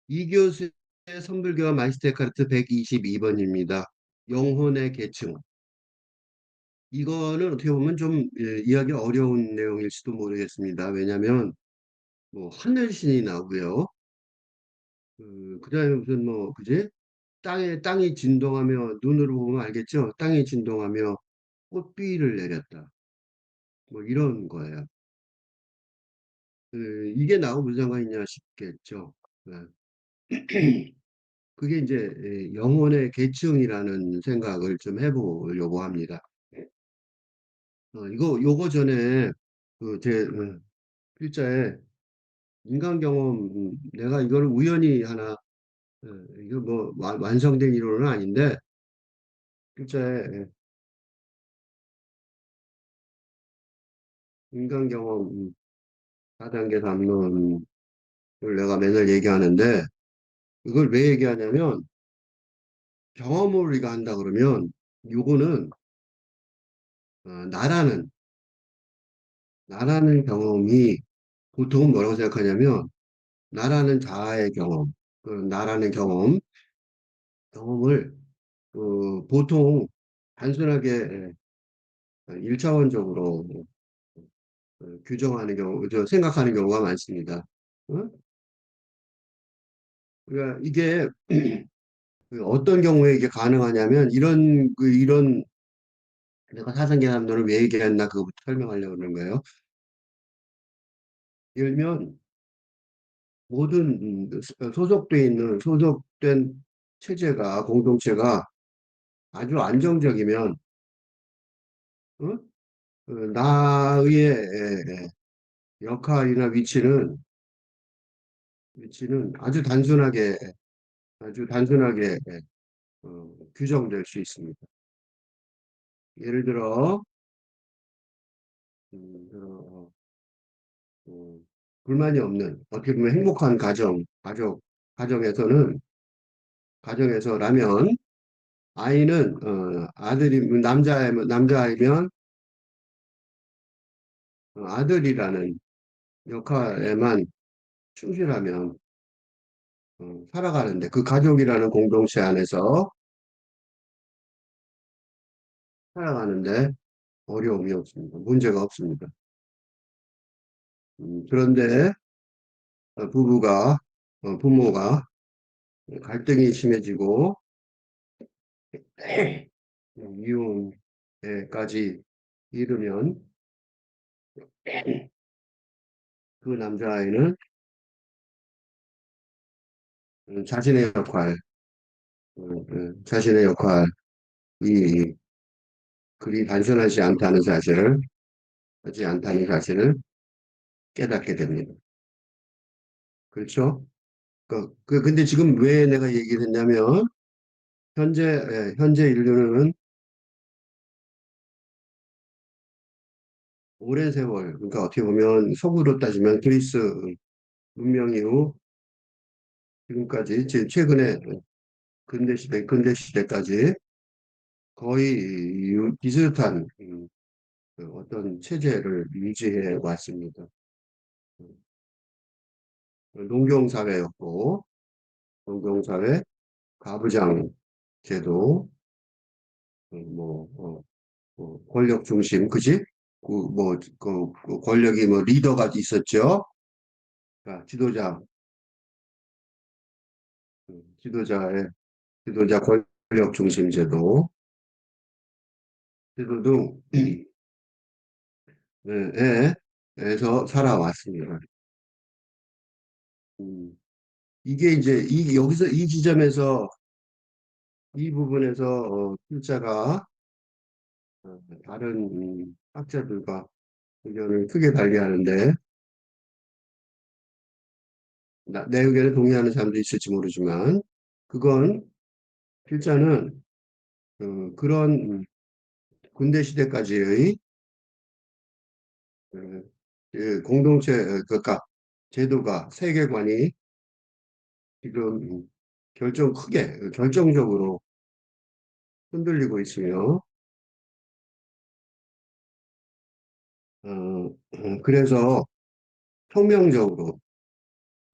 이 교수의 선불교와 마이스테카르트 122번입니다. 영혼의 계층. 이거는 어떻게 보면 좀 이해하기 어려운 내용일지도 모르겠습니다. 왜냐하면 뭐 하늘신이 나오고요. 그다음에 무슨 뭐 그지? 땅이 진동하며 눈으로 보면 알겠죠? 땅이 진동하며 꽃비를 내렸다. 뭐 이런 거예요. 이게 나하고 무슨 상관이 있냐 싶겠죠. 네. 그게 이제 영혼의 계층이라는 생각을 좀 해보려고 합니다. 요거 전에 제 필자에 인간 경험, 내가 이걸 우연히 하나, 이거 뭐 완성된 이론은 아닌데 필자에 인간 경험 4단계 담론을 내가 맨날 얘기하는데 이걸 왜 얘기하냐면 경험을 우리가 한다 그러면 요거는 나라는 경험이 보통은 뭐라고 생각하냐면 나라는 자아의 경험, 나라는 경험을 보통 단순하게 일차원적으로 규정하는 생각하는 경우가 많습니다. 어? 그러니까 이게 그 어떤 경우에 이게 가능하냐면 이런 내가 사상계산론을 왜 얘기했나 그거부터 설명하려고 그러는 거예요. 예를 들면 모든 소속된 체제가 공동체가 아주 안정적이면 어? 나의 역할이나 위치는 아주 단순하게 규정될 수 있습니다. 예를 들어, 음, 들어, 어, 불만이 없는 어떻게 보면 행복한 가정에서라면 아이는 남자이면 아들이라는 역할에만 충실하면 살아가는데 그 가족이라는 공동체 안에서 살아가는데 어려움이 없습니다. 문제가 없습니다. 그런데 부모가 갈등이 심해지고 이혼에까지 이르면 그 남자아이는 자신의 자신의 역할이 그리 단순하지 않다는 사실을 깨닫게 됩니다. 그렇죠? 근데 지금 왜 내가 얘기를 했냐면, 현재 인류는 오랜 세월, 그러니까 어떻게 보면 속으로 따지면 그리스 문명 이후 지금까지, 최근에 근대 시대까지 거의 비슷한 그 어떤 체제를 유지해 왔습니다. 농경사회였고, 농경사회, 가부장 제도, 권력 중심, 그지? 그 권력이 뭐 리더가 있었죠. 자, 지도자의, 지도자 권력 중심 제도 에서 살아왔습니다. 음, 이게 이제 여기서 이 지점에서 이 부분에서 필자가 다른 학자들과 의견을 크게 달리하는데 내 의견에 동의하는 사람도 있을지 모르지만 그건 필자는 그런 군대 시대까지의 어, 그 공동체 그러니까 제도가 세계관이 지금 결정적으로 흔들리고 있으며 그래서 혁명적으로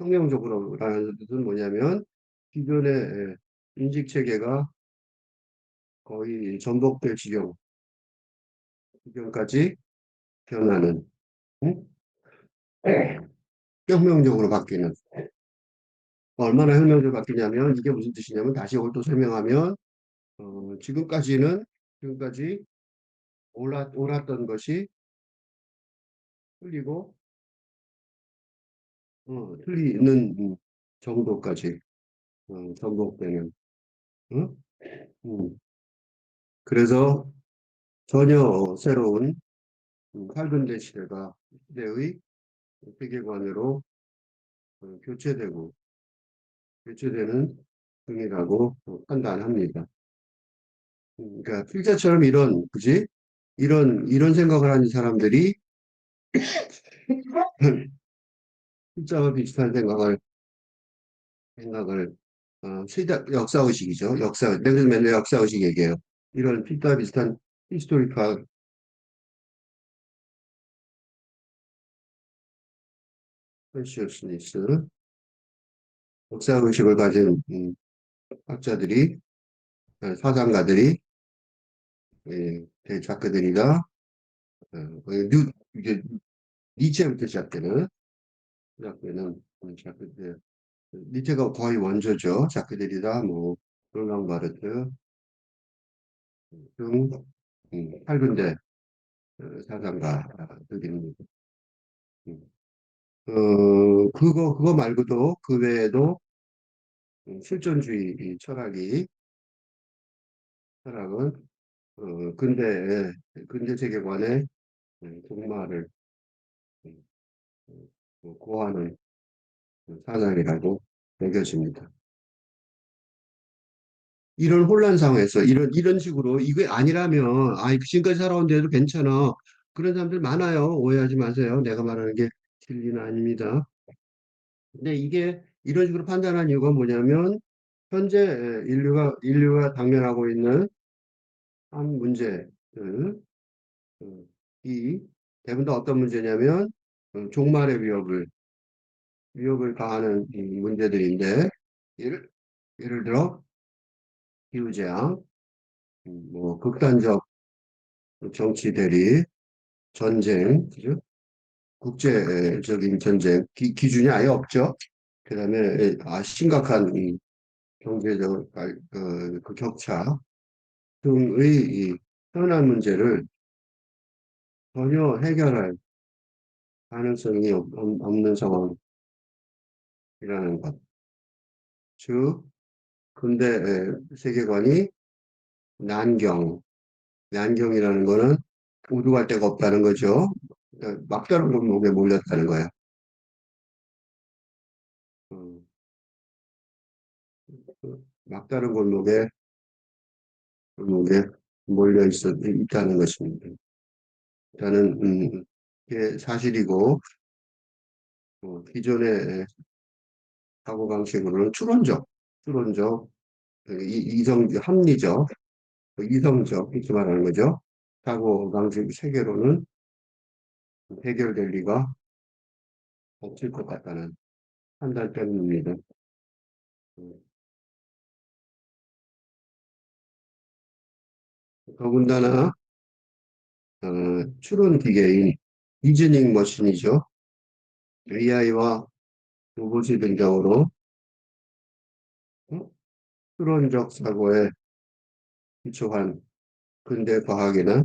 혁명적으로라는 뜻은 뭐냐면 기존의 인식 체계가 거의 전복될 지경까지 변하는, 응? 혁명적으로 바뀌는. 얼마나 혁명적으로 바뀌냐면 이게 무슨 뜻이냐면 다시 이걸 또 설명하면 지금까지 옳았던 것이 틀리고 틀리는 정도까지 전복되는. 응? 음. 그래서 전혀 새로운 칼근대 시대의 세계관으로 교체되는 중이라고 판단합니다. 그러니까 필자처럼 그지? 이런 생각을 하는 사람들이 필자와 비슷한 생각을 역사의식이죠. 내가 맨날 역사의식 얘기해요. 이런 필자와 비슷한 히스토리컬 컨시어스니스, 역사의식을 가진 학자들이, 사상가들이, 대작가들이다. 이제 니체부터 시작되는 니체가 거의 원조죠. 자크들이다, 뭐, 롤랑 바르트 등 8군데 사상가들입니다. 음. 그거 말고도 그 외에도 실존주의 이 철학은 근대 세계관의 종말을 음, 고하는 사상이라고 여겨집니다. 이런 혼란 상황에서 이런 식으로 이게 아니라면 지금까지 살아온 데도 괜찮아. 그런 사람들 많아요. 오해하지 마세요. 내가 말하는 게 진리는 아닙니다. 근데 이게 이런 식으로 판단한 이유가 뭐냐면 현재 인류가 당면하고 있는 한 문제들 어, 이 대부분 다 어떤 문제냐면 종말의 위협을 가하는 이 문제들인데 예를 예를 들어 기후재앙, 뭐 극단적 정치 대립, 전쟁, 그죠? 국제적인 전쟁 기준이 아예 없죠. 그다음에 심각한 이 경제적 그 격차 등의 이 현안 문제를 전혀 해결할 가능성이 없는 상황이라는 것. 즉, 근대 세계관이 난경, 난경이라는 거는 오류갈 데가 없다는 거죠. 막다른 골목에 몰렸다는 거야. 음, 막다른 골목에 있다는 것입니다. 일단은, 이게 사실이고, 기존의 사고방식으로는 추론적, 합리적, 이성적, 이렇게 말하는 거죠. 사고방식 세계로는 해결될 리가 없을 것 같다는 판단 때문입니다. 음, 더군다나, 추론 기계인 리즈닝 머신이죠. AI와 로봇이 등장으로 어? 추론적 사고에 기초한 근대 과학이나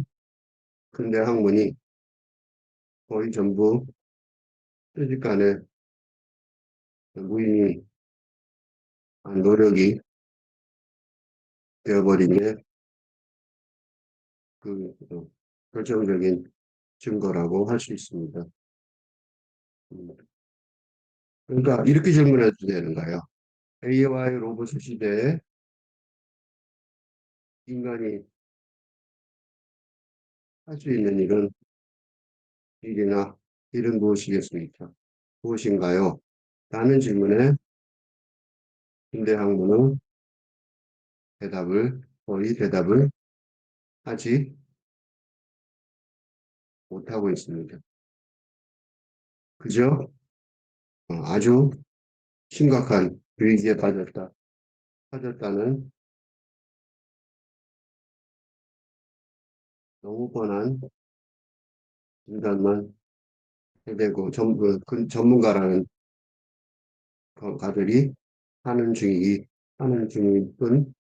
근대 학문이 거의 전부 순식간에 무의미한 노력이 되어버린 게 결정적인 증거라고 할 수 있습니다. 음, 그러니까 이렇게 질문해도 되는 거예요. AI와의 로봇 시대에 인간이 할 수 있는 일이나 일은 무엇이겠습니까? 무엇인가요? 라는 질문에 근대 학문은 거의 대답을 하지 못하고 있습니다. 그죠? 아주 심각한 위기에 빠졌다는 너무 뻔한 진단만 해대고 전문가라는 가들이 하는 하는 중일 뿐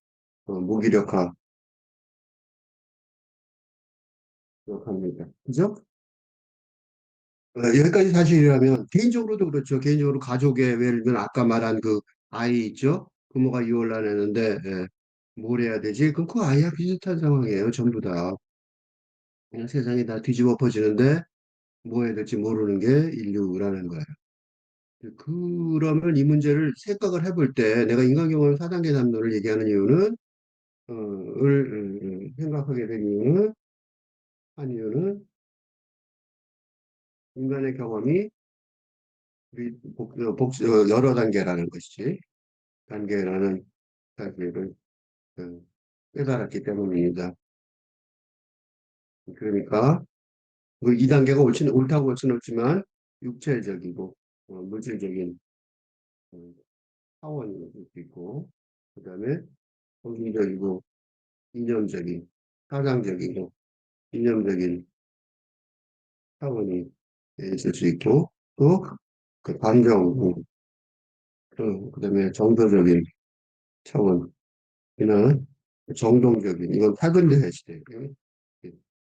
무기력합니다. 그죠? 여기까지 사실이라면 개인적으로도 그렇죠. 개인적으로 가족의 예를 들면 아까 말한 그 아이 있죠? 부모가 이혼을 했는데 뭘 해야 되지? 그럼 그 아이와 비슷한 상황이에요. 전부 다. 그냥 세상이 다 뒤집어 엎어지는데 뭐 해야 될지 모르는 게 인류라는 거예요. 그러면 이 문제를 생각을 해볼 때 내가 인간경험 4단계 담론을 얘기하는 이유는 생각하게 된 이유는 인간의 경험이 여러 단계라는 것이지 단계라는 사실을 어, 깨달았기 때문입니다. 그러니까 그 2단계가 옳다고 볼 수는 없지만 육체적이고 물질적인 어, 차원일 수 있고 그다음에 정신적이고 이념적인 사상적이고 이념적인 차원이 있을 수 있고 또 그 감정 또 그다음에 정서적인 차원 이는 정동적인 이건 8근대 시대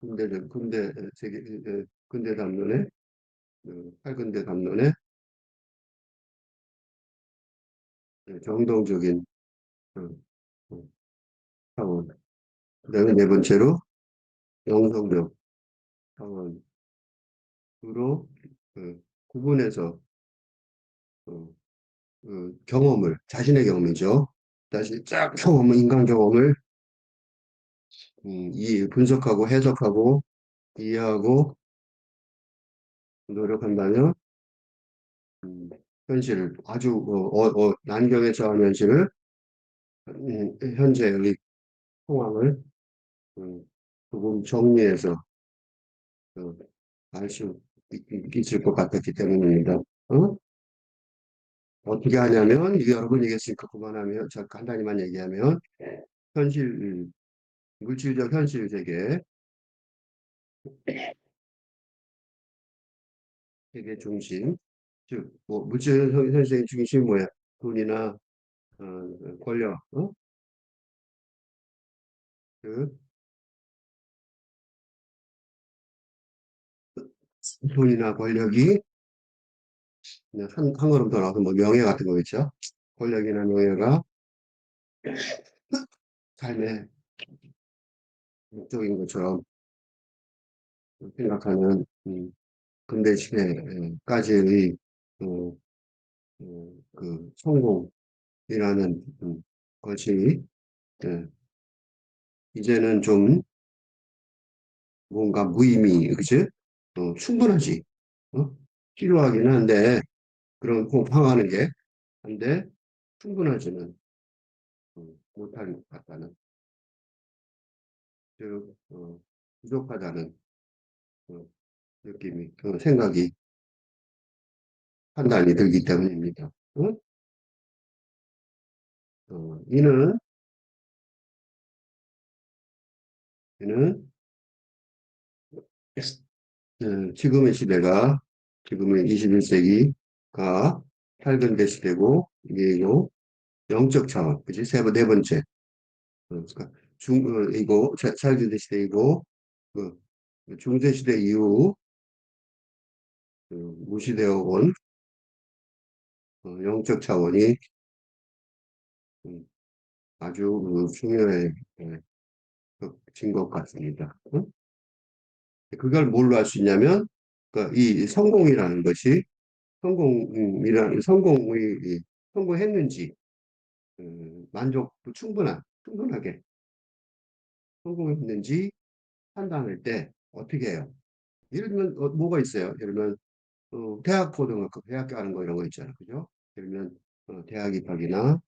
근대 세계 근대 담론의 8근대 담론의 정동적인 어, 어, 차원 그다음에 네 번째로 영성적 차원으로 구분해서 어, 자신의 경험이죠. 자신 쫙 인간 경험을 분석하고 해석하고 이해하고 노력한다면 음, 현실을 아주 난경에 처한 현실을 현재의 상황을 음, 조금 정리해서 알 수 있을 것 같았기 때문입니다. 어떻게 하냐면 이게 여러분 얘기했으니까 그만하면 저 간단히만 얘기하면 현실 물질적 현실 세계 중심 즉 뭐 물질 현실 중심 뭐야 돈이나 권력 그 돈이나 권력이 그냥 한 걸음 더 나가서 뭐 명예 같은 거겠죠. 권력이나 명예가 삶의 목적인 것처럼 생각하는 근대 시대까지의 어, 그 성공이라는 것이 예, 이제는 좀 뭔가 무의미, 그치? 충분하지. 어? 필요하긴 한데 그런 공부하는 게 한데 충분하지는 못할 것 같다는 즉 부족하다는 어, 느낌이 생각이 판단이 들기 때문입니다. 이는 이는 지금의 시대가 지금의 21세기가 8근대 시대고 이게고 영적 차원 그지 네 번째 그러니까 이고 찰기대 시대이고 그 중세 시대 이후 무시되어 온 영적 차원이 음, 아주 중요해진 것 같습니다. 그걸 뭘로 할 수 있냐면 이 성공이라는 것이 성공의 성공했는지 충분하게 성공했는지 판단할 때 어떻게 해요? 예를 들면 뭐가 있어요? 예를 들면 대학 고등학교 대학 가는 거 이런 거 있잖아요, 그죠? 예를 들면 대학 입학이나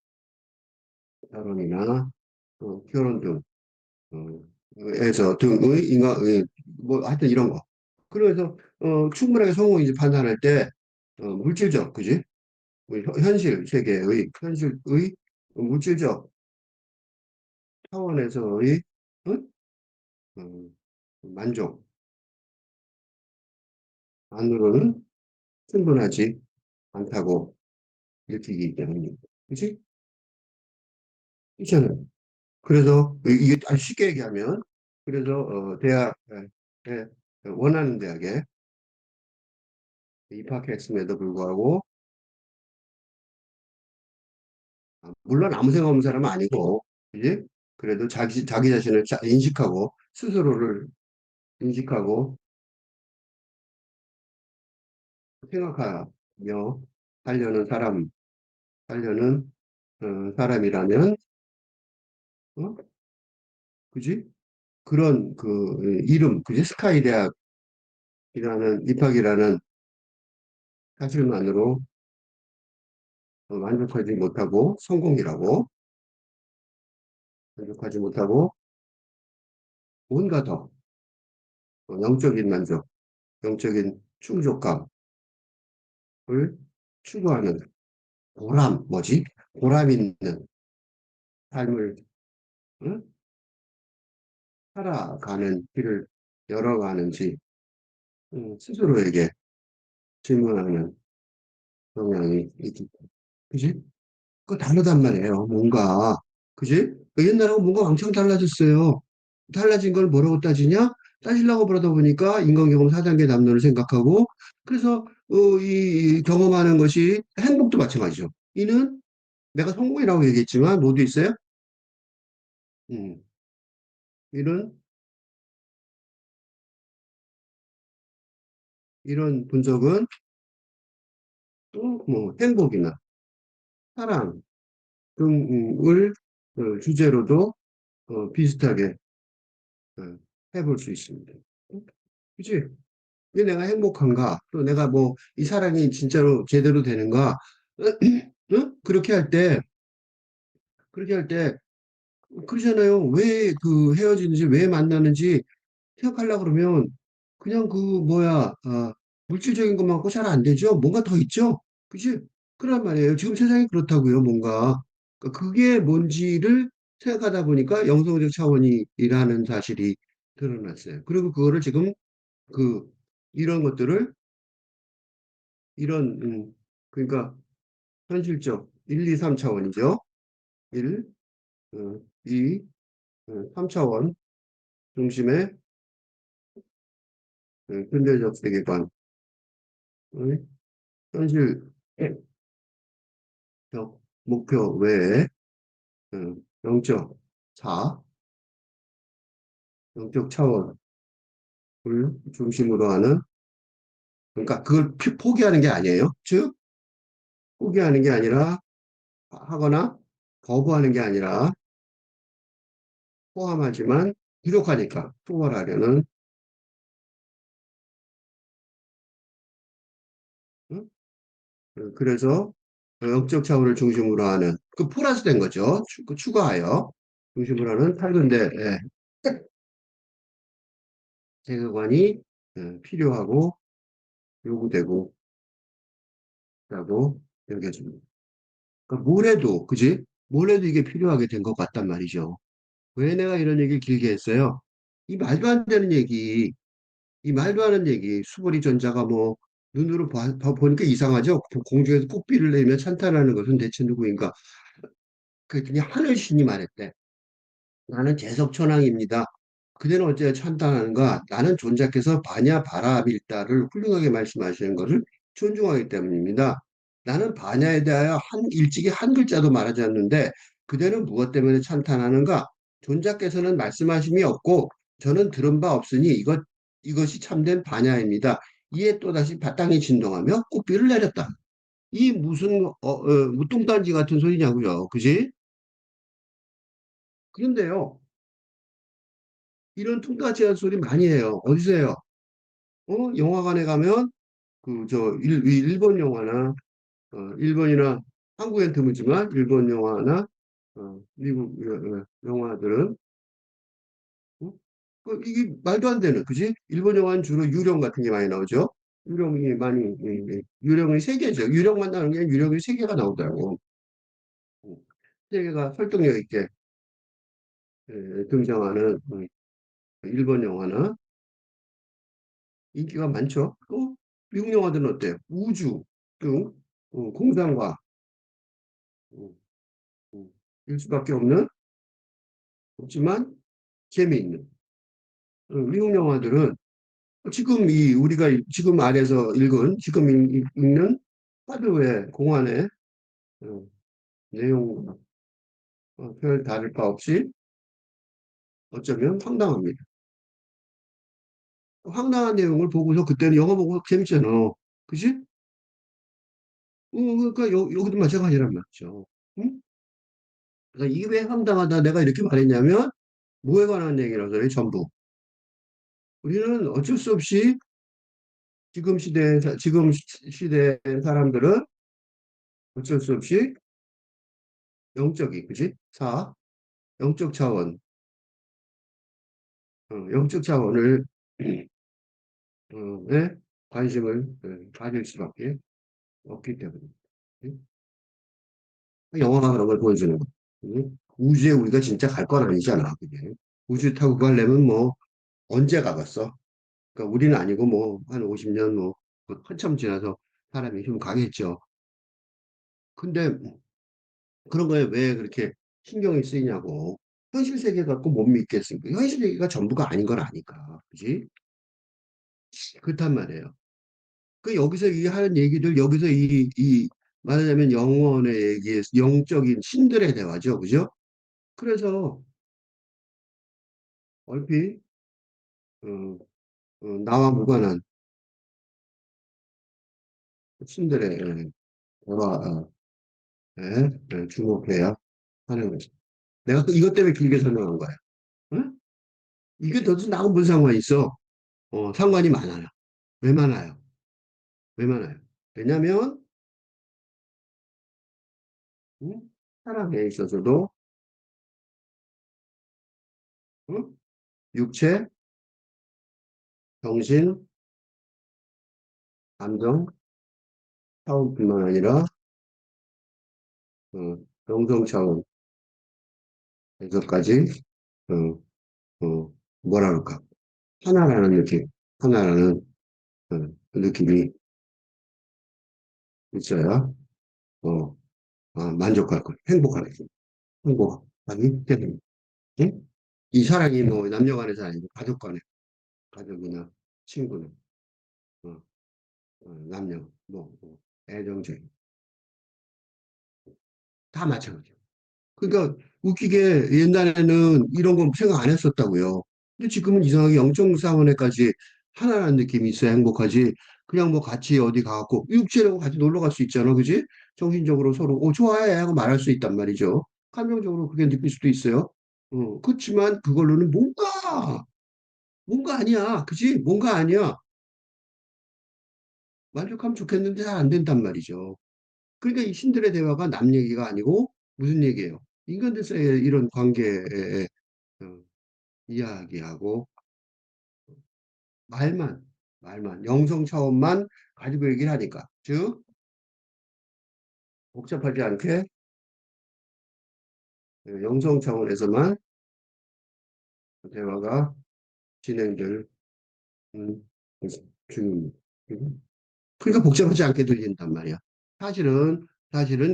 결혼이나 결혼 등 에서 등의 뭐 하여튼 이런 거. 그래서 충분하게 성공인지 판단할 때 물질적, 그지? 현실 세계의 현실의 물질적 차원에서의 응? 만족 안으로는 충분하지 않다고 느끼기 때문입니다. 그치? 있잖아요. 그래서 이게 아주 쉽게 얘기하면 그래서 대학에 원하는 대학에 입학했음에도 불구하고 물론 아무 생각 없는 사람은 아니고 그지? 그래도 자기 자신을 인식하고 스스로를 인식하고 생각하며 하려는 사람 하려는 사람이라면 어? 그지? 그런 그 이름 그지? 스카이 대학이라는 입학이라는 사실만으로 만족하지 못하고 성공이라고 만족하지 못하고 뭔가 더 영적인 만족, 영적인 충족감을 추구하는 보람, 뭐지? 보람 있는 삶을 응? 살아가는 길을 열어가는지 스스로에게 질문하는 경향이 있기 때문에. 그지? 그거 다르단 말이에요. 뭔가. 그지? 그 옛날하고 뭔가 왕창 달라졌어요. 달라진 걸 뭐라고 따지냐? 따지려고 그러다 보니까 인간경험 4단계 담론을 생각하고 그래서 이 경험하는 것이 행복도 마찬가지죠. 이는 내가 성공이라고 얘기했지만 뭐도 있어요? 음, 이런 이런 분석은 또 뭐 행복이나 사랑 등을 주제로도 비슷하게 어, 해볼 수 있습니다. 그치? 왜 내가 행복한가? 또 내가 뭐 이 사랑이 진짜로 제대로 되는가? 응? 그렇게 할 때, 그러잖아요. 왜 그 헤어지는지, 왜 만나는지 생각하려고 그러면 그냥 그 뭐야, 물질적인 것만 갖고 잘 안 되죠? 뭔가 더 있죠? 그치? 그란 말이에요. 지금 세상이 그렇다고요, 뭔가. 그러니까 그게 뭔지를 생각하다 보니까 영성적 차원이라는 사실이 드러났어요. 그리고 그거를 지금 그, 이런 것들을, 이런, 그러니까 현실적 1, 2, 3차원이죠. 1, 2, 3차원 중심의 근대적 세계관의 현실적 목표 외에 영적 자, 영적 차원을 중심으로 하는 그러니까 그걸 포기하는 게 아니에요. 즉 포기하는 게 아니라 하거나 거부하는 게 아니라 포함하지만 부족하니까 초월하려는 응? 그래서 영적 차원을 중심으로 하는 그 플러스 된 거죠. 그 추가하여 중심으로 하는 탈근대 제거관이 필요하고 요구되고 라고 여겨집니다. 그러니까 뭘 해도 그지? 뭘 해도 이게 필요하게 된 것 같단 말이죠. 왜 내가 이런 얘기를 길게 했어요? 이 말도 안 되는 얘기, 이 말도 안 되는 얘기, 수보리 전자가 뭐 눈으로 보니까 이상하죠? 공중에서 꽃비를 내며 찬탄하는 것은 대체 누구인가? 그랬더니 하늘신이 말했대. 나는 재석천왕입니다. 그대는 어째 찬탄하는가? 나는 존자께서 바냐 바라밀다를 훌륭하게 말씀하시는 것을 존중하기 때문입니다. 나는 바냐에 대하여 일찍이 한 글자도 말하지 않는데 그대는 무엇 때문에 찬탄하는가? 존자께서는 말씀하심이 없고 저는 들은 바 없으니 이것이 참된 바냐입니다. 이에 또다시 바탕이 진동하며 꽃비를 내렸다. 이 무슨 무똥단지 같은 소리냐고요. 그지? 그런데요. 이런 뚱딴지한 소리 많이 해요. 어디서 해요? 영화관에 가면 일본 영화나 일본이나 한국엔 드물지만 일본 영화나 미국 영화들은 어? 이게 말도 안 되는 그지? 일본 영화는 주로 유령 같은 게 많이 나오죠. 유령이 많이, 유령이 세 개죠. 유령만 나오는 게 아니라 유령이 세 개가 나오더라고. 음. 세 개가 설득력 있게 등장하는 일본 영화나 인기가 많죠. 또 미국 영화들은 어때요? 우주 등 공상과 음, 일 수밖에 없는 없지만 재미있는 미국 영화들은 지금 이 우리가 지금 안에서 읽은 지금 읽는 하드웨어 공안의 어, 내용 별 다를 바 없이 어쩌면 황당합니다. 황당한 내용을 보고서 그때는 영화 보고 재밌잖아. 그지? 그러니까 여기도 마찬가지란 말이죠. 응? 그러니까 이게 왜 황당하다 내가 이렇게 말했냐면 뭐에 관한 얘기라서 전부. 우리는 어쩔 수 없이 지금 시대 사람들은 어쩔 수 없이 영적이, 그지? 영적 차원, 영적 차원을 에 관심을 가질 수밖에 없기 때문에. 영화가 그런 걸 보여주는 거. 우주에 우리가 진짜 갈 건 아니잖아, 그게. 우주 타고 가려면 뭐 언제 가봤어? 그러니까 우리는 아니고 뭐 한 50년 뭐 한참 지나서 사람이 좀 가겠죠. 근데 그런 거에 왜 그렇게 신경이 쓰이냐고. 현실 세계 갖고 못 믿겠습니까? 현실 세계가 전부가 아닌 걸 아니까. 그지? 그렇단 말이에요. 그 여기서 이 하는 얘기들, 여기서 말하자면 영혼의 얘기, 영적인 신들의 대화죠. 그죠? 그래서 얼핏, 어, 나와 무관한 신들의 대화에 주목해야 하는 거죠. 내가 또 이것 때문에 길게 설명한 거야. 응? 이게 너도 나하고 무슨 상관이 있어? 상관이 많아요. 왜 많아요? 왜 많아요? 왜냐면, 응? 사랑에 있어서도, 응? 육체, 정신, 감정, 차원뿐만 아니라, 영성 차원에서까지, 어, 뭐라 그럴까? 하나라는 느낌, 하나라는, 그 느낌이 있어야, 어, 만족할 거, 행복하기 때문에. 응? 이 사랑이 뭐 남녀 간의 사랑이고 가족 간의 가족이나 친구나 어, 남녀 뭐 애정적인 다 마찬가지예요. 그러니까 웃기게 옛날에는 이런 거 생각 안 했었다고요. 근데 지금은 이상하게 영적 사원에까지 하나라는 느낌이 있어야 행복하지. 그냥 뭐 같이 어디 가갖고 육체라고 같이 놀러 갈 수 있잖아, 그지? 정신적으로 서로 좋아해 하고 말할 수 있단 말이죠. 감정적으로 그게 느낄 수도 있어요. 그렇지만 그걸로는 뭔가 아니야, 그지? 뭔가 아니야. 만족하면 좋겠는데 잘 안 된단 말이죠. 그러니까 이 신들의 대화가 남 얘기가 아니고 무슨 얘기예요? 인간들 사이의 이런 관계에 어, 이야기하고 말만, 영성 차원만 가지고 얘기를 하니까. 즉, 복잡하지 않게 영성 차원에서만 대화가 진행될 중입니다. 그러니까 복잡하지 않게 들린단 말이야. 사실은,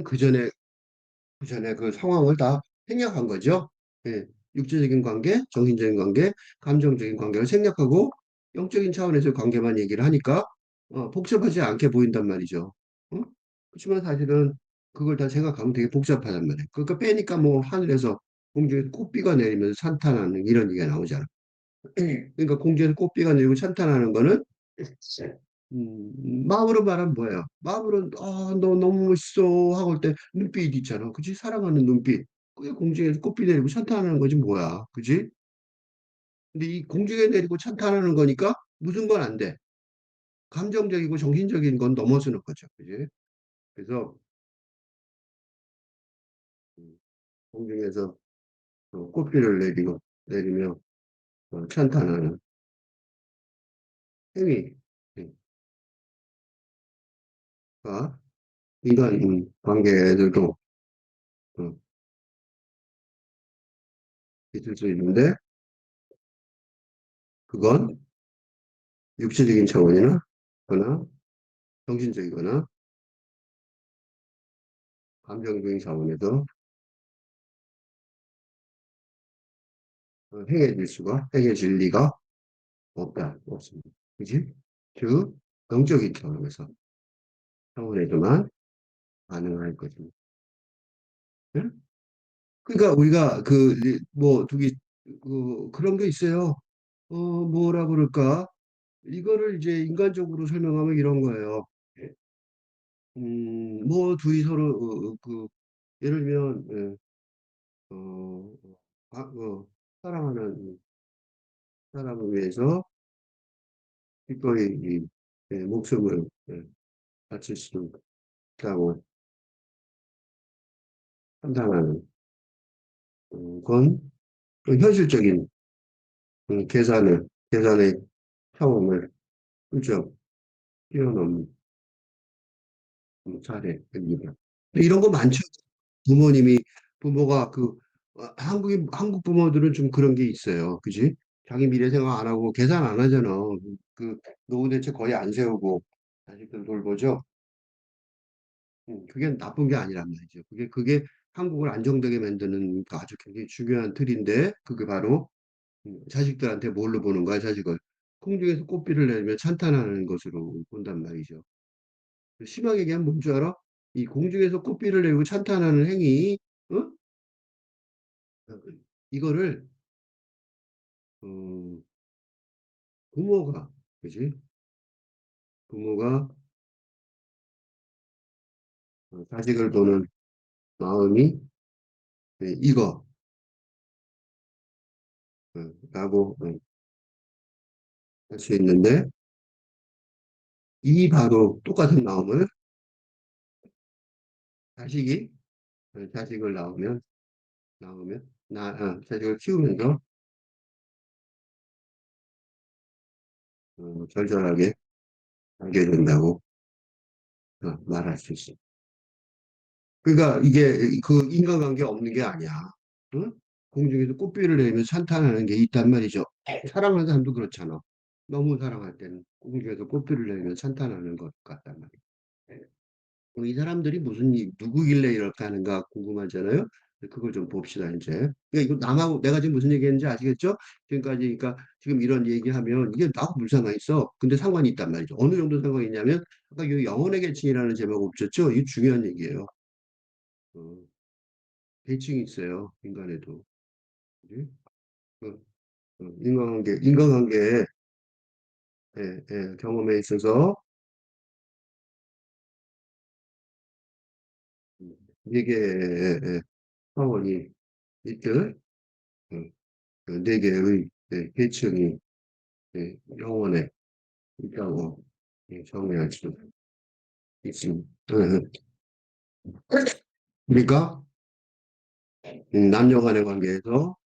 그 전에 그 상황을 다 생략한 거죠. 예. 육체적인 관계, 정신적인 관계, 감정적인 관계를 생략하고 영적인 차원에서의 관계만 얘기를 하니까 복잡하지 않게 보인단 말이죠. 응? 그렇지만 사실은 그걸 다 생각하면 되게 복잡하단 말이에요. 그러니까 빼니까 뭐 하늘에서 공중에서 꽃비가 내리면서 찬탄하는 이런 얘기가 나오잖아. 그러니까 공중에서 꽃비가 내리고 찬탄하는 거는 마음으로 말하면 뭐예요? 마음으로는 너 너무 멋있어 하고 올 때 눈빛 있잖아. 그치? 사랑하는 눈빛. 그게 공중에서 꽃비 내리고 찬탄하는 거지 뭐야. 그치? 근데 이 공중에 내리고 찬탄하는 거니까 무슨 건 안 돼. 감정적이고 정신적인 건 넘어서는 거죠. 그치? 그래서 음, 공중에서 꽃비를 내리며 찬탄하는 행위. 예. 인간 관계들도 어, 있을 수 있는데 그건 육체적인 차원이나 거나 정신적이거나 감정적인 차원에서 행해질 리가 없다. 없습니다. 그지? 즉, 영적인 차원에서만 가능할 것입니다. 예? 그러니까 우리가 뭐, 그런 게 있어요. 뭐라 그럴까? 이거를 이제 인간적으로 설명하면 이런 거예요. 뭐, 둘이 서로, 예를 들면, 어, 아, 사랑하는 사람을 위해서 기꺼이 목숨을 바칠 수 있다고 판단하는 건 현실적인 계산의 차원을 훌쩍 뛰어넘는 사례입니다. 근데 이런 거 많죠. 부모님이, 부모가 한국 부모들은 좀 그런 게 있어요. 그지? 자기 미래 생각 안 하고 계산 안 하잖아. 그, 노후 대책 거의 안 세우고 자식들 돌보죠. 그게 나쁜 게 아니란 말이죠. 그게 한국을 안정되게 만드는 그 아주 굉장히 중요한 틀인데, 그게 바로 자식들한테 뭘로 보는 거야, 자식을.空중에서 꽃비를 내리며 찬탄하는 것으로 본단 말이죠. 심하게 얘기하면 뭔 줄 알아? 이 공중에서 꽃비를 내리고 찬탄하는 행위, 어? 이거를, 어, 부모가, 그지? 부모가 자식을 보는 마음이 이거, 라고 할 수 있는데, 이 바로 똑같은 마음을 자식이, 자식을 자식을 키우면서 절절하게 알게 된다고 말할 수 있습니다. 그러니까 이게 그 인간관계 없는 게 아니야. 응? 공중에서 꽃비를 내리면서 찬탄하는 게 있단 말이죠. 사랑하는 사람도 그렇잖아. 너무 사랑할 때는 공중에서 꽃비를 내리면서 찬탄하는 것 같단 말이야. 이 사람들이 누구길래 이렇게 하는가 궁금하잖아요. 그걸 좀 봅시다, 이제. 그러니까 이거 남하고, 내가 지금 무슨 얘기했는지 아시겠죠? 지금까지, 그러니까 지금 이런 얘기하면 이게 나하고 무슨 상관이 있어? 근데 상관이 있단 말이죠. 어느 정도 상관이 있냐면, 아까 이 영혼의 계층이라는 제목 없었죠? 이거 중요한 얘기예요. 어, 계층이 있어요, 인간에도. 그지? 어, 인간관계의 경험에 있어서 네 개의 차원이 있듯, 어, 그네 개의 계층이 영혼에 있다고 정의할 수 있습니다. 그러니까 남녀 간의 관계에서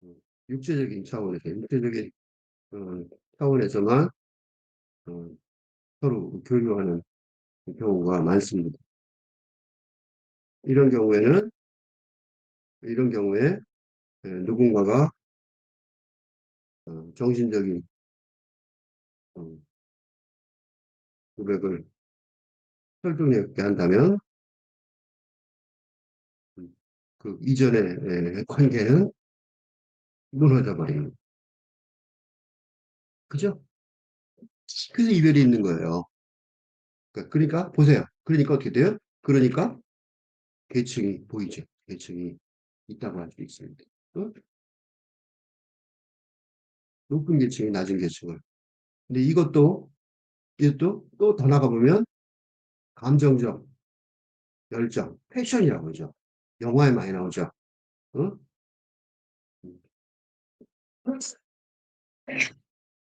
음, 육체적인 어, 차원에서만 어, 서로 교류하는 경우가 많습니다. 이런 경우에는 이런 경우에 누군가가 정신적인 어, 고백을 설득력 있게 한다면 그 이전의 관계는 무너져 버립니다. 그죠? 그래서 이별이 있는 거예요. 그러니까 보세요. 그러니까 어떻게 돼요? 그러니까 계층이 보이죠. 계층이 있다고 할 수 있습니다. 어? 높은 계층이 낮은 계층을. 근데 이것도 또 더 나가보면 감정적 열정, 패션이라고 그러죠. 영화에 많이 나오죠. 어?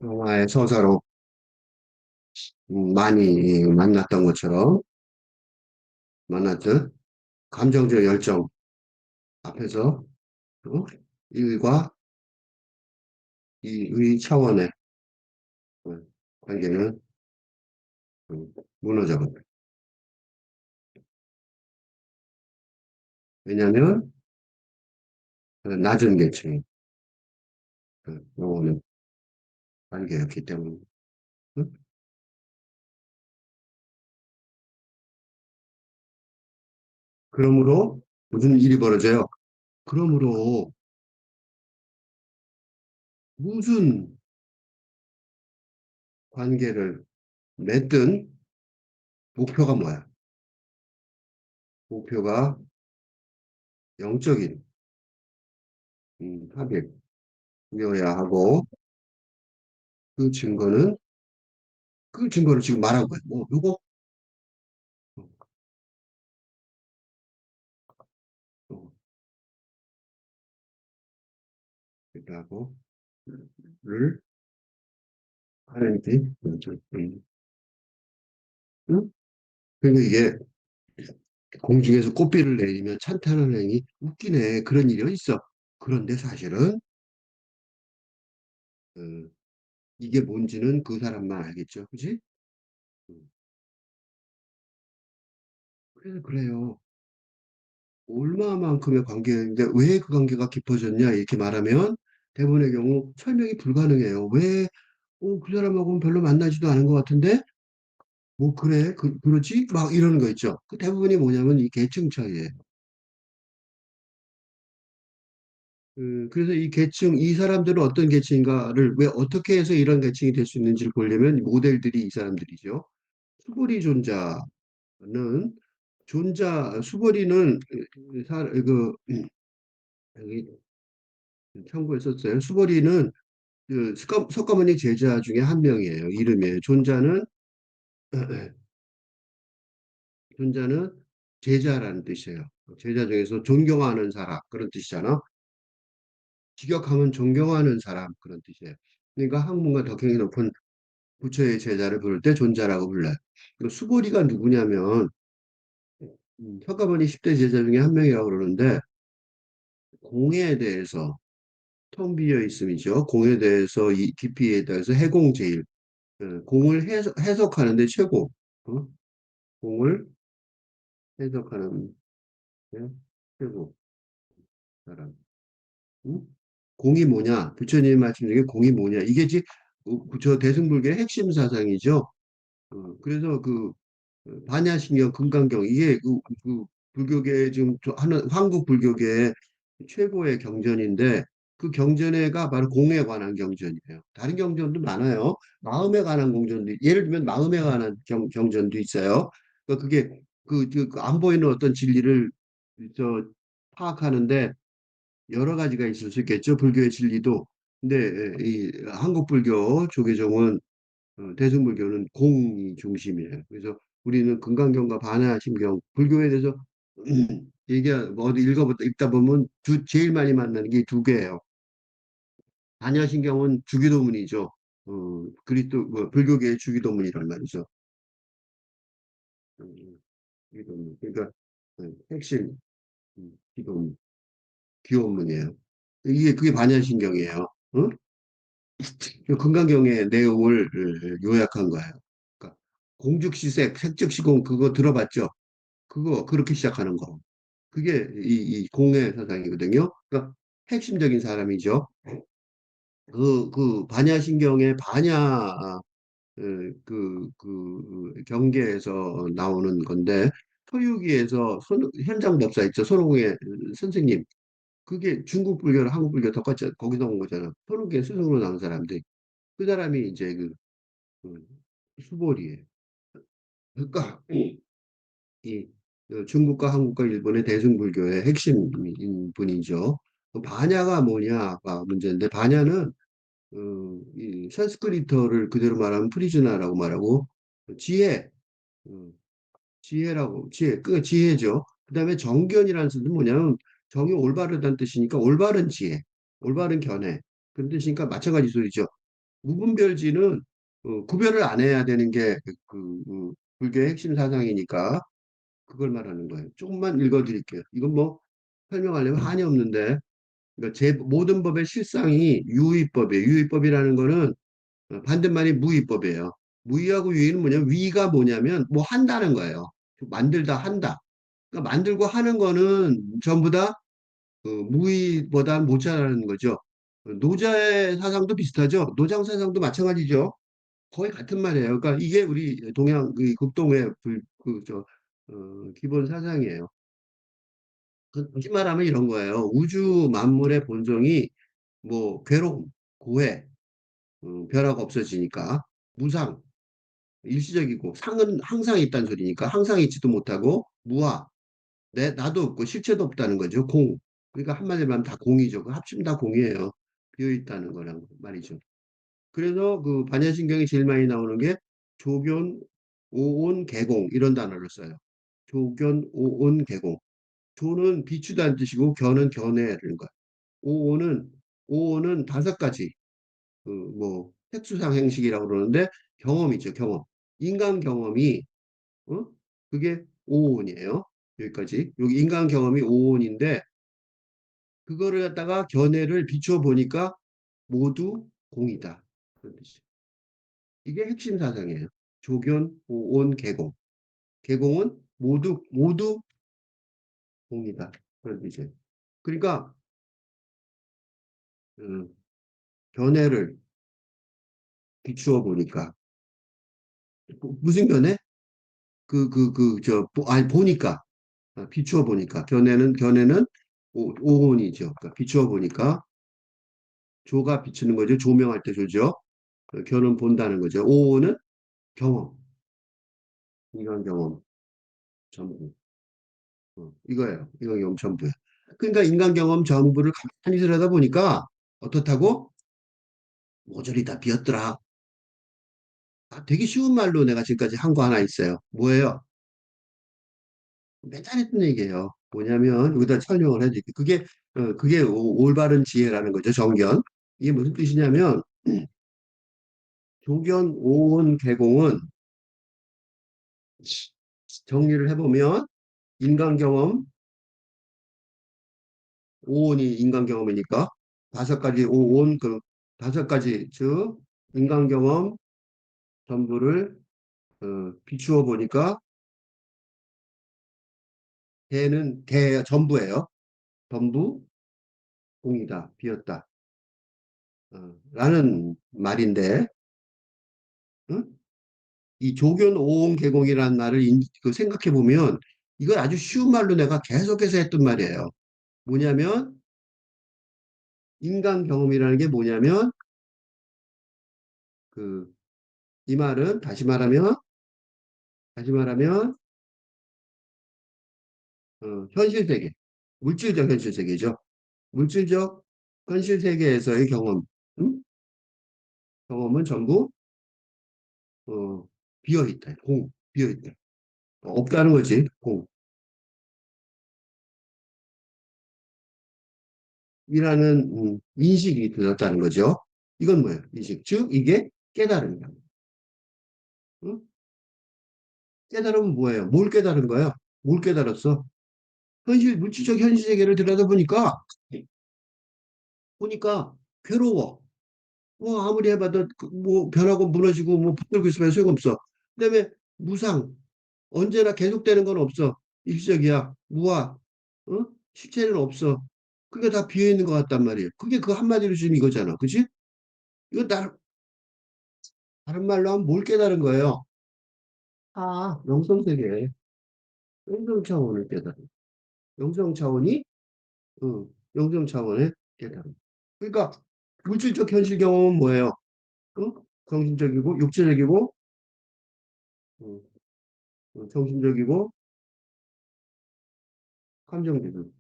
영화의 서사로 많이 만났던 것처럼 만났듯 감정적 열정 앞에서 어? 이의과 이의 차원의 관계는 무너져. 왜냐하면 낮은 계층, 요거는 관계였기 때문에. 응? 그러므로 무슨 일이 벌어져요? 그러므로 무슨 관계를 맺든 목표가 뭐야? 목표가 영적인 합의여야 하고 그 증거는 그 증거를 지금 말한 거예요. 뭐 요거 어, 어, 라고 를 하는지 응? 그러니까 이게 공중에서 꽃비를 내리면 찬탄한 행위 웃기네 그런 일이 있어. 그런데 사실은 어, 이게 뭔지는 그 사람만 알겠죠, 그지? 음, 그래서 그래요. 얼마만큼의 관계인데 왜 그 관계가 깊어졌냐 이렇게 말하면 대부분의 경우 설명이 불가능해요. 왜? 그 사람하고는 별로 만나지도 않은 것 같은데 뭐 그래 그러지? 막 이러는 거 있죠. 그 대부분이 뭐냐면 이 계층 차이예요. 그래서 이 계층, 이 사람들은 어떤 계층인가를 왜 어떻게 해서 이런 계층이 될 수 있는지를 보려면 모델들이 이 사람들이죠. 수보리 존자는 수보리는 여기 참고에 썼어요. 수보리는 그 석가모니 제자 중에 한 명이에요. 이름이에요. 존자는 제자라는 뜻이에요. 제자 중에서 존경하는 사람 그런 뜻이잖아. 직역하면 존경하는 사람 그런 뜻이에요. 그러니까 학문과 덕행이 높은 부처의 제자를 부를 때 존자라고 불러요. 그 수보리가 누구냐면 석가모니 10대 제자 중에 한 명이라고 그러는데 공에 대해서 텅 비어 있음이죠. 공에 대해서 이 깊이에 대해서 해공제일 공을 해석하는데 최고 어? 공을 해석하는 데 최고 사람. 응? 공이 뭐냐? 부처님 말씀 중에 공이 뭐냐? 이게 지금 저 대승불교의 핵심 사상이죠. 그래서 반야신경 금강경 이게 불교계 지금 하는 한국 불교계의 최고의 경전인데 그 경전회가 바로 공에 관한 경전이에요. 다른 경전도 많아요. 마음에 관한 경전도 예를 들면 마음에 관한 경전도 있어요. 그러니까 그게 안 보이는 어떤 진리를 저 파악하는데 여러 가지가 있을 수 있겠죠. 불교의 진리도. 근데 이 한국 불교 조계종은 대승불교는 공이 중심이에요. 그래서 우리는 금강경과 반야심경, 불교에 대해서 뭐 어디 읽다 보면 제일 많이 만나는 게 두 개예요. 반야심경은 주기도문이죠. 그리스도 불교계의 주기도문이란 말이죠. 주기도문. 그러니까 핵심 기도문, 기원문이에요. 이게 그게 반야심경이에요. 어? 그 금강경의 내용을 요약한 거예요. 그러니까 공죽시색, 색즉시공 그거 들어봤죠? 그거 그렇게 시작하는 거. 그게 이 공의 사상이거든요. 그러니까 핵심적인 사람이죠. 반야신경의 경계에서 나오는 건데 서유기에서 현장 법사 있죠. 손오공의 선생님. 그게 중국 불교랑 한국 불교 똑같이 거기서 온 거잖아. 손오공의 스승으로 나온 사람들. 그 사람이 이제 그 수보리예요. 그러니까 이 중국과 한국과 일본의 대승불교의 핵심인 분이죠. 반야가 뭐냐가 문제인데 반야는 이 산스크리트어를 그대로 말하면 프리즈나라고 말하고 지혜, 어, 지혜, 지혜죠. 그다음에 정견이라는 뜻은 뭐냐면 정이 올바르다는 뜻이니까 올바른 지혜, 올바른 견해 그런 뜻이니까 마찬가지 소리죠. 무분별지는 구별을 안 해야 되는 게 불교의 핵심 사상이니까 그걸 말하는 거예요. 조금만 읽어드릴게요. 이건 뭐 설명하려면 한이 없는데, 그러니까 모든 법의 실상이 유의법이에요. 유의법이라는 거는 반대말이 무의법이에요. 무위하고 유의는 뭐냐면 위가 뭐냐면 뭐 한다는 거예요. 만들다 한다. 그러니까 만들고 하는 거는 전부 다 무위보다 모자라는 거죠. 노자의 사상도 비슷하죠. 노장 사상도 마찬가지죠. 거의 같은 말이에요. 그러니까 이게 우리 동양 그 극동의 기본 사상이에요. 다시 말하면 이런 거예요. 우주 만물의 본성이 뭐 괴로움, 고해, 변화가 없어지니까 무상, 일시적이고 상은 항상 있다는 소리니까 항상 있지도 못하고 무아, 나도 없고 실체도 없다는 거죠. 공. 그러니까 한마디로 하면 다 공이죠. 그 합치면 다 공이에요. 비어 있다는 거란 말이죠. 그래서 그 반야신경이 제일 많이 나오는 게 조견, 오온, 개공 이런 단어를 써요. 조견, 오온, 개공. 조는 비추다는 뜻이고 견은 견해를 거야. 오온은 오온은 다섯 가지 뭐 색수상 행식이라고 그러는데 경험이죠, 경험. 인간 경험이 어? 그게 오온이에요. 여기까지. 여기 인간 경험이 오온인데 그거를 갖다가 견해를 비추어 보니까 모두 공이다. 그런 뜻이에요. 이게 핵심 사상이에요. 조견, 오온, 개공. 개공은 모두 공이다. 그런 뜻이에요. 그러니까 음, 견해를 비추어 보니까 무슨 견해? 아니 보니까 비추어 보니까 견해는 오온이죠. 그러니까 비추어 보니까 조가 비추는 거죠. 조명할 때 조죠. 견은 본다는 거죠. 오온은 경험, 인간 경험 전부. 이거예요. 인간 경험 전부예요. 그러니까 인간 경험 전부를 가만히 들여다보니까 어떻다고? 모조리 다 비었더라. 되게 쉬운 말로 내가 지금까지 한 거 하나 있어요. 뭐예요? 맨날 했던 얘기예요. 뭐냐면 여기다 설명을 해드릴게요. 그게 올바른 지혜라는 거죠. 정견. 이게 무슨 뜻이냐면 조견, 오온, 개공은 정리를 해보면 인간 경험, 오온이 인간 경험이니까 다섯 가지 오온 그 다섯 가지 즉 인간 경험 전부를 비추어 보니까 대 전부예요. 전부 공이다, 비었다. 라는 말인데, 응? 이 조견 오온 개공이라는 말을 생각해 보면 이걸 아주 쉬운 말로 내가 계속해서 했던 말이에요. 뭐냐면 인간 경험이라는 게 뭐냐면 그 이 말은 다시 말하면 현실 세계, 물질적 현실 세계죠. 물질적 현실 세계에서의 경험, 응? 경험은 전부 어, 비어 있다. 비어 있다. 없다는 거지. 공이라는 인식이 들었다는 거죠. 이건 뭐예요? 인식. 즉 이게 깨달음이다. 응? 깨달음은 뭐예요? 뭘 깨달은 거야? 뭘 깨달았어? 물질적 현실 세계를 들여다보니까 보니까 괴로워. 뭐 아무리 해봐도 뭐 변하고 무너지고 뭐 붙들고 있으면 소용없어. 그다음에 무상. 언제나 계속되는 건 없어. 일시적이야. 무아. 어? 실체는 없어. 그게 다 비어 있는 것 같단 말이에요. 그게 그 한마디로 지금 이거잖아. 그지? 이거 다른 말로 하면 뭘 깨달은 거예요? 영성 세계. 영성 차원을 깨달은. 영성 차원이 영성 차원의 깨달음. 그러니까 물질적 현실 경험은 뭐예요? 정신적이고 육체적이고 음, 정신적이고 감정적이고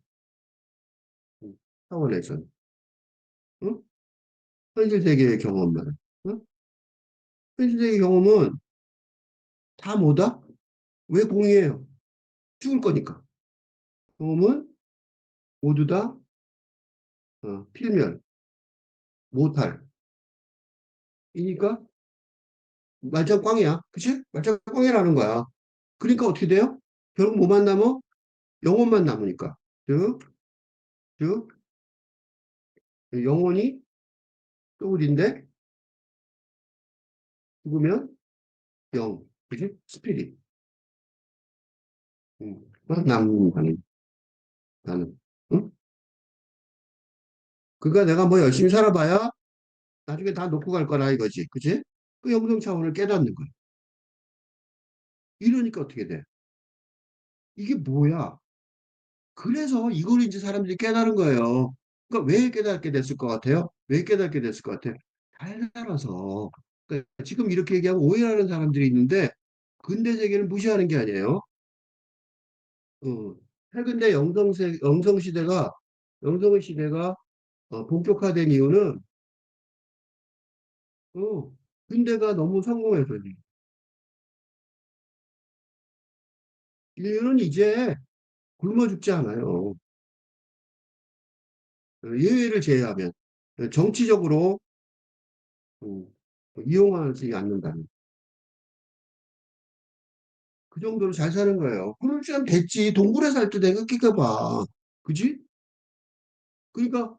차원에서 응? 현실 세계의 경험만 응? 현실 세계 경험은 다 뭐다? 왜 공이에요? 죽을 거니까. 경험은 모두 다 필멸, 못할. 이니까 말짱 꽝이야. 그치? 말짱 꽝이라는 거야. 그러니까 어떻게 돼요? 결국 뭐만 남어? 영혼만 남으니까. 즉, 즉, 영혼이 소울인데 죽으면 영, 그지? 스피릿. 나는. 응? 그러니까 내가 뭐 열심히 살아봐야 나중에 다 놓고 갈 거라 이거지. 그지? 그 영성 차원을 깨닫는 거야. 이러니까 어떻게 돼? 이게 뭐야? 그래서 이걸 이제 사람들이 깨달은 거예요. 그러니까 왜 깨닫게 됐을 것 같아요? 왜 깨닫게 됐을 것 같아요? 잘 살아서. 그러니까 지금 이렇게 얘기하고 오해하는 사람들이 있는데 근대 세계를 무시하는 게 아니에요. 어, 최근대 영성 시대가 본격화된 이유는 어, 근대가 너무 성공해서지. 인류는 이제 굶어 죽지 않아요. 예외를 제외하면 정치적으로 음, 이용하지 않는다는 그 정도로 잘 사는 거예요. 그럴 줄 됐지. 동굴에 살 때 내가 끼까 그지? 그러니까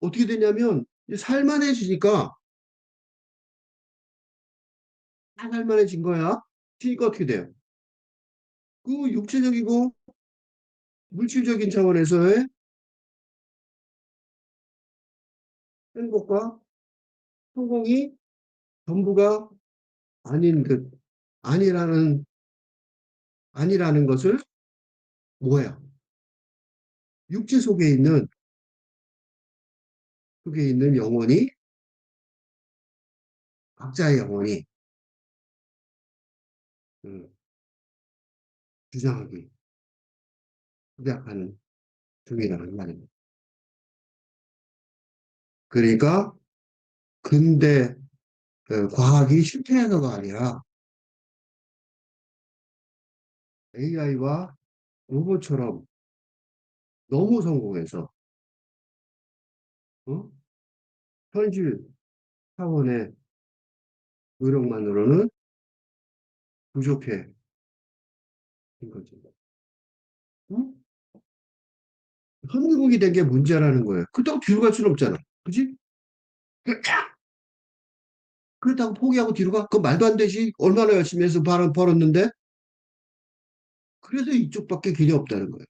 어떻게 되냐면 이제 살만해지니까 다 살만해진 거야. 그러니까 어떻게 돼요? 그 육체적이고 물질적인 차원에서의 행복과 성공이 전부가 아닌 듯 아니라는 아니라는 것을 뭐야? 육체 속에 있는 영혼이 각자의 영혼이 음, 주장하기 시작하는 중이라는 말입니다. 그러니까 근대 과학이 실패해서가 아니라 AI와 로봇처럼 너무 성공해서 어? 현실 차원의 노력만으로는 부족해 인 거죠. 어? 선진국이 된 게 문제라는 거예요. 그렇다고 뒤로 갈 수는 없잖아. 그지? 그렇다고 포기하고 뒤로 가? 그거 말도 안 되지. 얼마나 열심히 해서 벌었는데? 그래서 이쪽밖에 길이 없다는 거예요.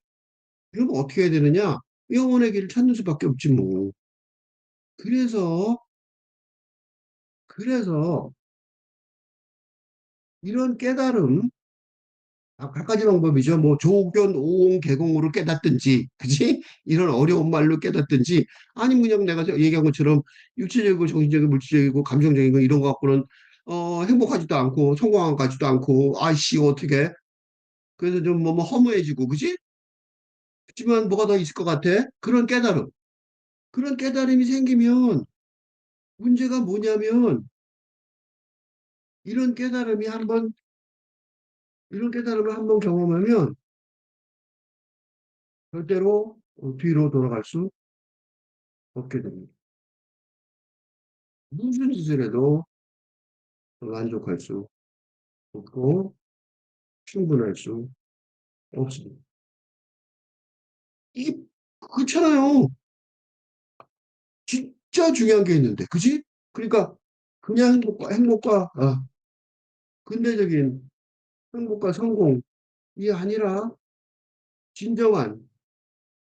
그럼 어떻게 해야 되느냐? 영혼의 길을 찾는 수밖에 없지 뭐. 그래서 그래서 이런 깨달음 각가지 방법이죠. 뭐 조견, 오온, 계공으로 깨닫든지, 그지? 이런 어려운 말로 깨닫든지, 아니면 그냥 내가 얘기한 것처럼 육체적이고 정신적이고 물질적이고 감정적이고 이런 거 갖고는 행복하지도 않고 성공하지도 않고 아이씨 어떻게? 그래서 좀 뭐 허무해지고, 그지? 그렇지만 뭐가 더 있을 것 같아? 그런 깨달음. 그런 깨달음이 생기면 문제가 뭐냐면 이런 깨달음이 한번 이런 깨달음을 한번 경험하면 절대로 뒤로 돌아갈 수 없게 됩니다. 무슨 짓을 해도 만족할 수 없고 충분할 수 없습니다. 이게 그렇잖아요. 진짜 중요한 게 있는데, 그지? 그러니까 그냥 행복과 근대적인 행복과 성공이 아니라 진정한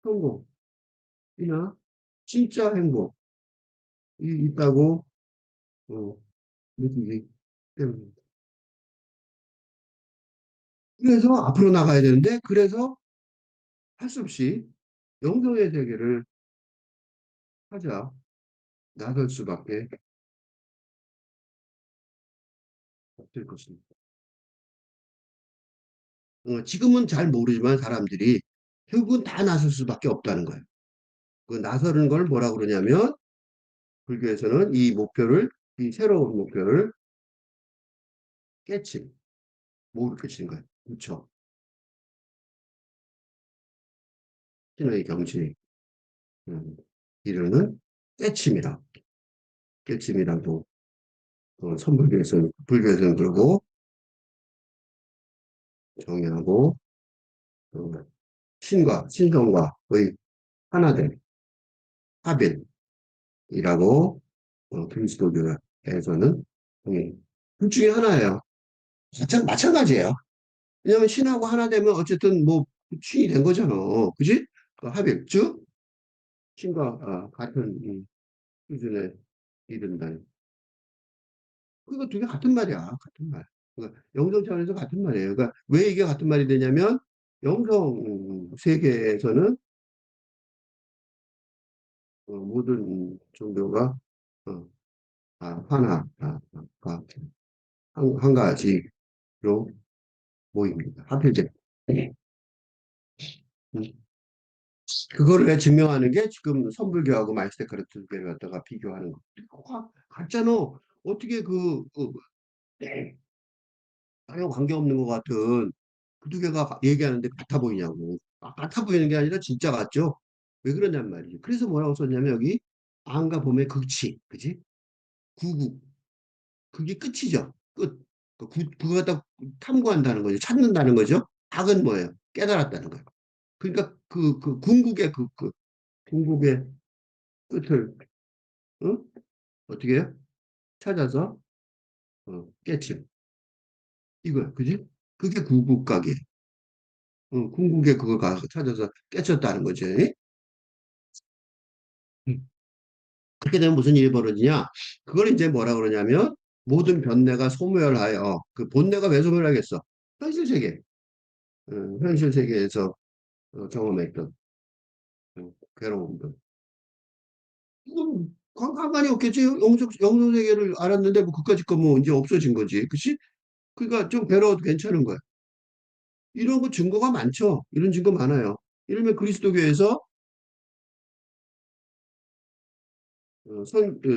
성공이나 진짜 행복이 있다고 어, 느끼기 때문입니다. 그래서 앞으로 나가야 되는데, 그래서 할 수 없이 영성의 세계를 찾아 나설 수밖에 없을 것입니다. 지금은 잘 모르지만 사람들이 결국은 다 나설 수밖에 없다는 거예요. 그 나서는 걸 뭐라 그러냐면 불교에서는 이 새로운 목표를 깨침, 뭐로 깨치는 거예요? 그렇죠. 신의 경지 음, 이르는 깨침이라 깨침이라고 불교에서는 그러고 정의하고 어, 신성과의 하나됨, 합일이라고 그리스도교에서는 둘 중에 하나예요. 마찬가지예요. 왜냐면 신하고 하나 되면 어쨌든 뭐 신이 된 거잖아. 그지? 그 합일, 즉 신과 같은 수준에 이른다. 그거 두 개 같은 말이야. 같은 말. 그러니까 영성 차원에서 같은 말이에요. 그러니까 왜 이게 같은 말이 되냐면 영성 세계에서는 모든 종교가 어, 한 가지로 모입니다. 하필이면. 음. 그거를 증명하는 게 지금 선불교하고 마이스테카르트 교를 갖다가 비교하는 거. 같잖아. 어떻게 전혀 관계없는 것 같은 그 두 개가 얘기하는데 같아 보이냐고. 같아 보이는 게 아니라 진짜 같죠? 왜 그러냔 말이죠. 그래서 뭐라고 썼냐면 여기 안과 봄의 극치, 그지? 구국. 그게 끝이죠. 끝. 그거 갖다 탐구한다는 거죠. 찾는다는 거죠. 악은 뭐예요? 깨달았다는 거예요. 그러니까 궁극의 끝을, 어? 어떻게 해요? 찾아서, 깨침. 이거야. 그지? 그게 궁극각이에요. 궁극의 그걸 가서 찾아서 깨쳤다는 거지. 음. 그렇게 되면 무슨 일이 벌어지냐? 그걸 이제 뭐라 그러냐면, 모든 변내가 소멸하여, 그 본내가 왜 소멸하겠어? 현실 세계. 현실 세계에서 경험했던 괴로움들. 이건 관관이 없겠지. 영성 세계를 알았는데 뭐 그까짓 거 뭐 이제 없어진 거지. 그치? 그러니까 좀 괴로워도 괜찮은 거야. 이런 거 증거가 많죠. 이런 증거 많아요. 이러면 그리스도교에서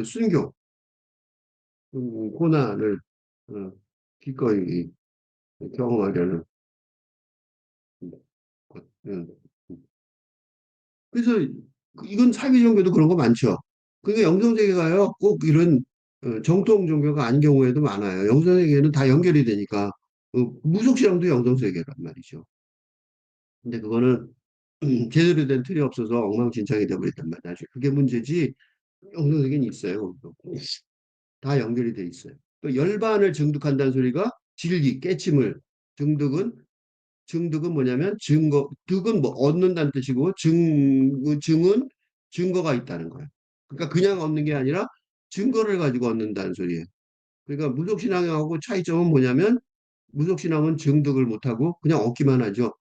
순교, 고난을 어, 기꺼이 경험하려는 것. 그래서 이건 사회 종교도 그런 거 많죠. 그러니까 영성 세계가요. 꼭 이런 정통 종교가 아닌 경우에도 많아요. 영성 세계는 다 연결이 되니까 무속 신앙도 영성 세계란 말이죠. 근데 그거는 제대로 된 틀이 없어서 엉망진창이 돼버렸단 말이야. 나중에 그게 문제지. 영성 세계는 있어요. 다 연결이 돼 있어요. 또 열반을 증득한다는 소리가 진리, 깨침을 증득은 뭐냐면 득은 뭐 얻는다는 뜻이고 증은 증거가 있다는 거예요. 그러니까 그냥 얻는 게 아니라 증거를 가지고 얻는다는 소리예요. 그러니까 무속신앙하고 차이점은 뭐냐면 무속신앙은 증득을 못하고 그냥 얻기만 하죠.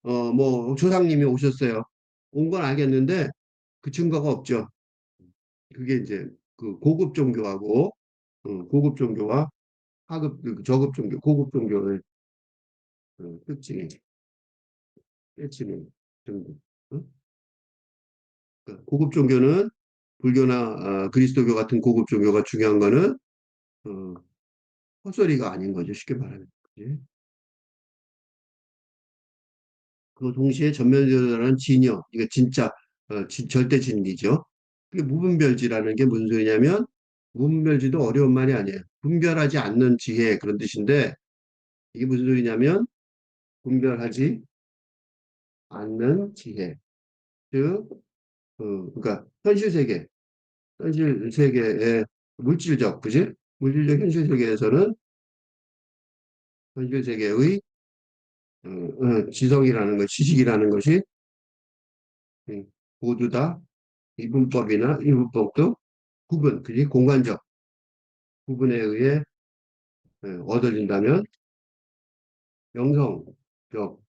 뭐 조상님이 오셨어요. 온 건 알겠는데 그 증거가 없죠. 그게 이제 그 고급 종교하고 고급 종교와 저급 종교, 고급 종교의 특징이 깨치는 정도. 어? 그러니까 고급 종교는 불교나 그리스도교 같은 고급 종교가 중요한 거는 어, 헛소리가 아닌 거죠. 쉽게 말하면. 그지? 그 동시에 전면적으로는 진여, 이거 진짜 절대 진리죠. 그게 무분별지라는 게 무슨 소리냐면 무분별지도 어려운 말이 아니에요. 분별하지 않는 지혜 그런 뜻인데 이게 무슨 소리냐면 분별하지 않는 지혜. 즉, 그러니까 현실 세계의 물질적, 그지? 물질적 현실 세계에서는 현실 세계의 지성이라는 것, 지식이라는 것이 음, 모두 다 이분법이나 이분법도 그지? 공간적 구분에 의해 얻어진다면 영성적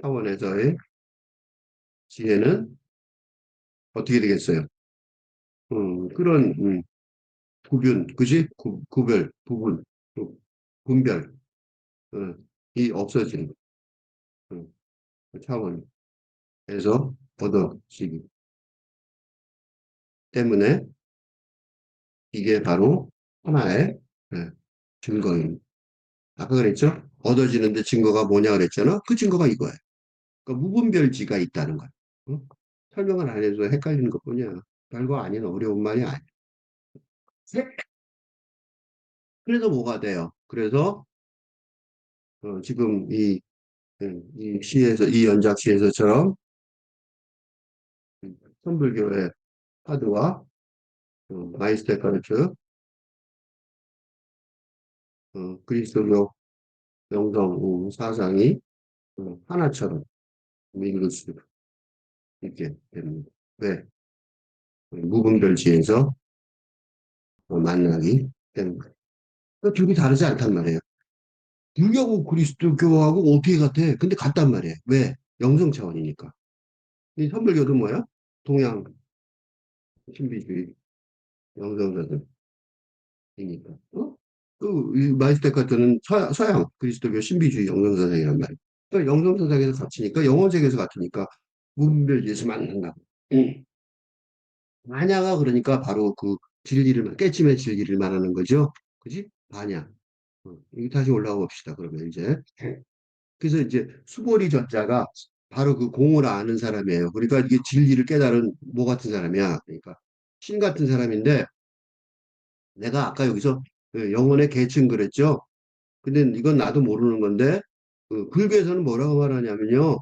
차원에서의 지혜는 어떻게 되겠어요? 그런 그지? 구별, 부분, 또 분별, 어, 이 없어진 차원에서 얻어지기 때문에 이게 바로 하나의 예, 증거입니다. 아까 그랬죠? 얻어지는데 증거가 뭐냐 그랬잖아? 그 증거가 이거예요. 그러니까 무분별지가 있다는 거야. 응? 설명을 안 해도 헷갈리는 것뿐이야. 별거 아닌 어려운 말이 아니야. 그래서 뭐가 돼요? 그래서 지금 이 시에서 이 연작 시에서처럼 선불교의 파드와 마이스터 카르트 그리스도교 영성 사상이 하나처럼 이룰 수 있게 됩니다. 왜? 무분별지에서 만나기 때문에. 그러니까 둘이 다르지 않단 말이에요. 불교하고 그리스도교하고 어떻게 같아? 근데 같단 말이에요. 왜? 영성 차원이니까. 이 선불교도 뭐야? 동양 신비주의 영성자들이니까. 어? 이 마이스테카트는 서양 그리스도교 신비주의 영성사상이란 말이에요. 그러니까 영성사상에서 같으니까 영어sek에서 같으니까 무분별지에서 만난다. 응. 반야가 그러니까 바로 그 진리를 깨침의 진리를 말하는 거죠. 그지? 반야. 여기 다시 올라가 봅시다. 그러면 이제 그래서 이제 수고리 저자가 바로 그 공을 아는 사람이에요. 그러니까 이게 진리를 깨달은 뭐 같은 사람이야. 그러니까 신 같은 사람인데 내가 아까 여기서 그 영혼의 계층 그랬죠. 근데 이건 나도 모르는 건데 그 불교에서는 뭐라고 말하냐면요.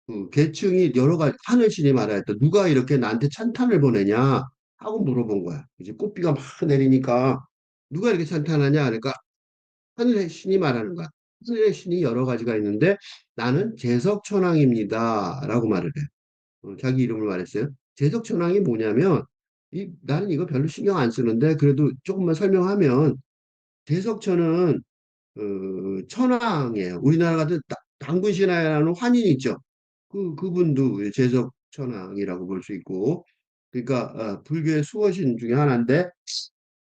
그 계층이 여러 가지 하늘신이 말하였다. 누가 이렇게 나한테 찬탄을 보내냐 하고 물어본 거야. 이제 꽃비가 막 내리니까 누가 이렇게 찬탄하냐 그러니까 하늘의 신이 말하는 거야. 하늘의 신이 여러 가지가 있는데 나는 재석천왕입니다라고 말을 해. 자기 이름을 말했어요. 재석천왕이 뭐냐면 나는 이거 별로 신경 안 쓰는데 그래도 조금만 설명하면 재석천은 천황이에요. 우리나라 같은 당군 신하라는 환인 있죠. 그분도 재석천왕이라고 볼 수 있고 그러니까 불교의 수호신 중에 하나인데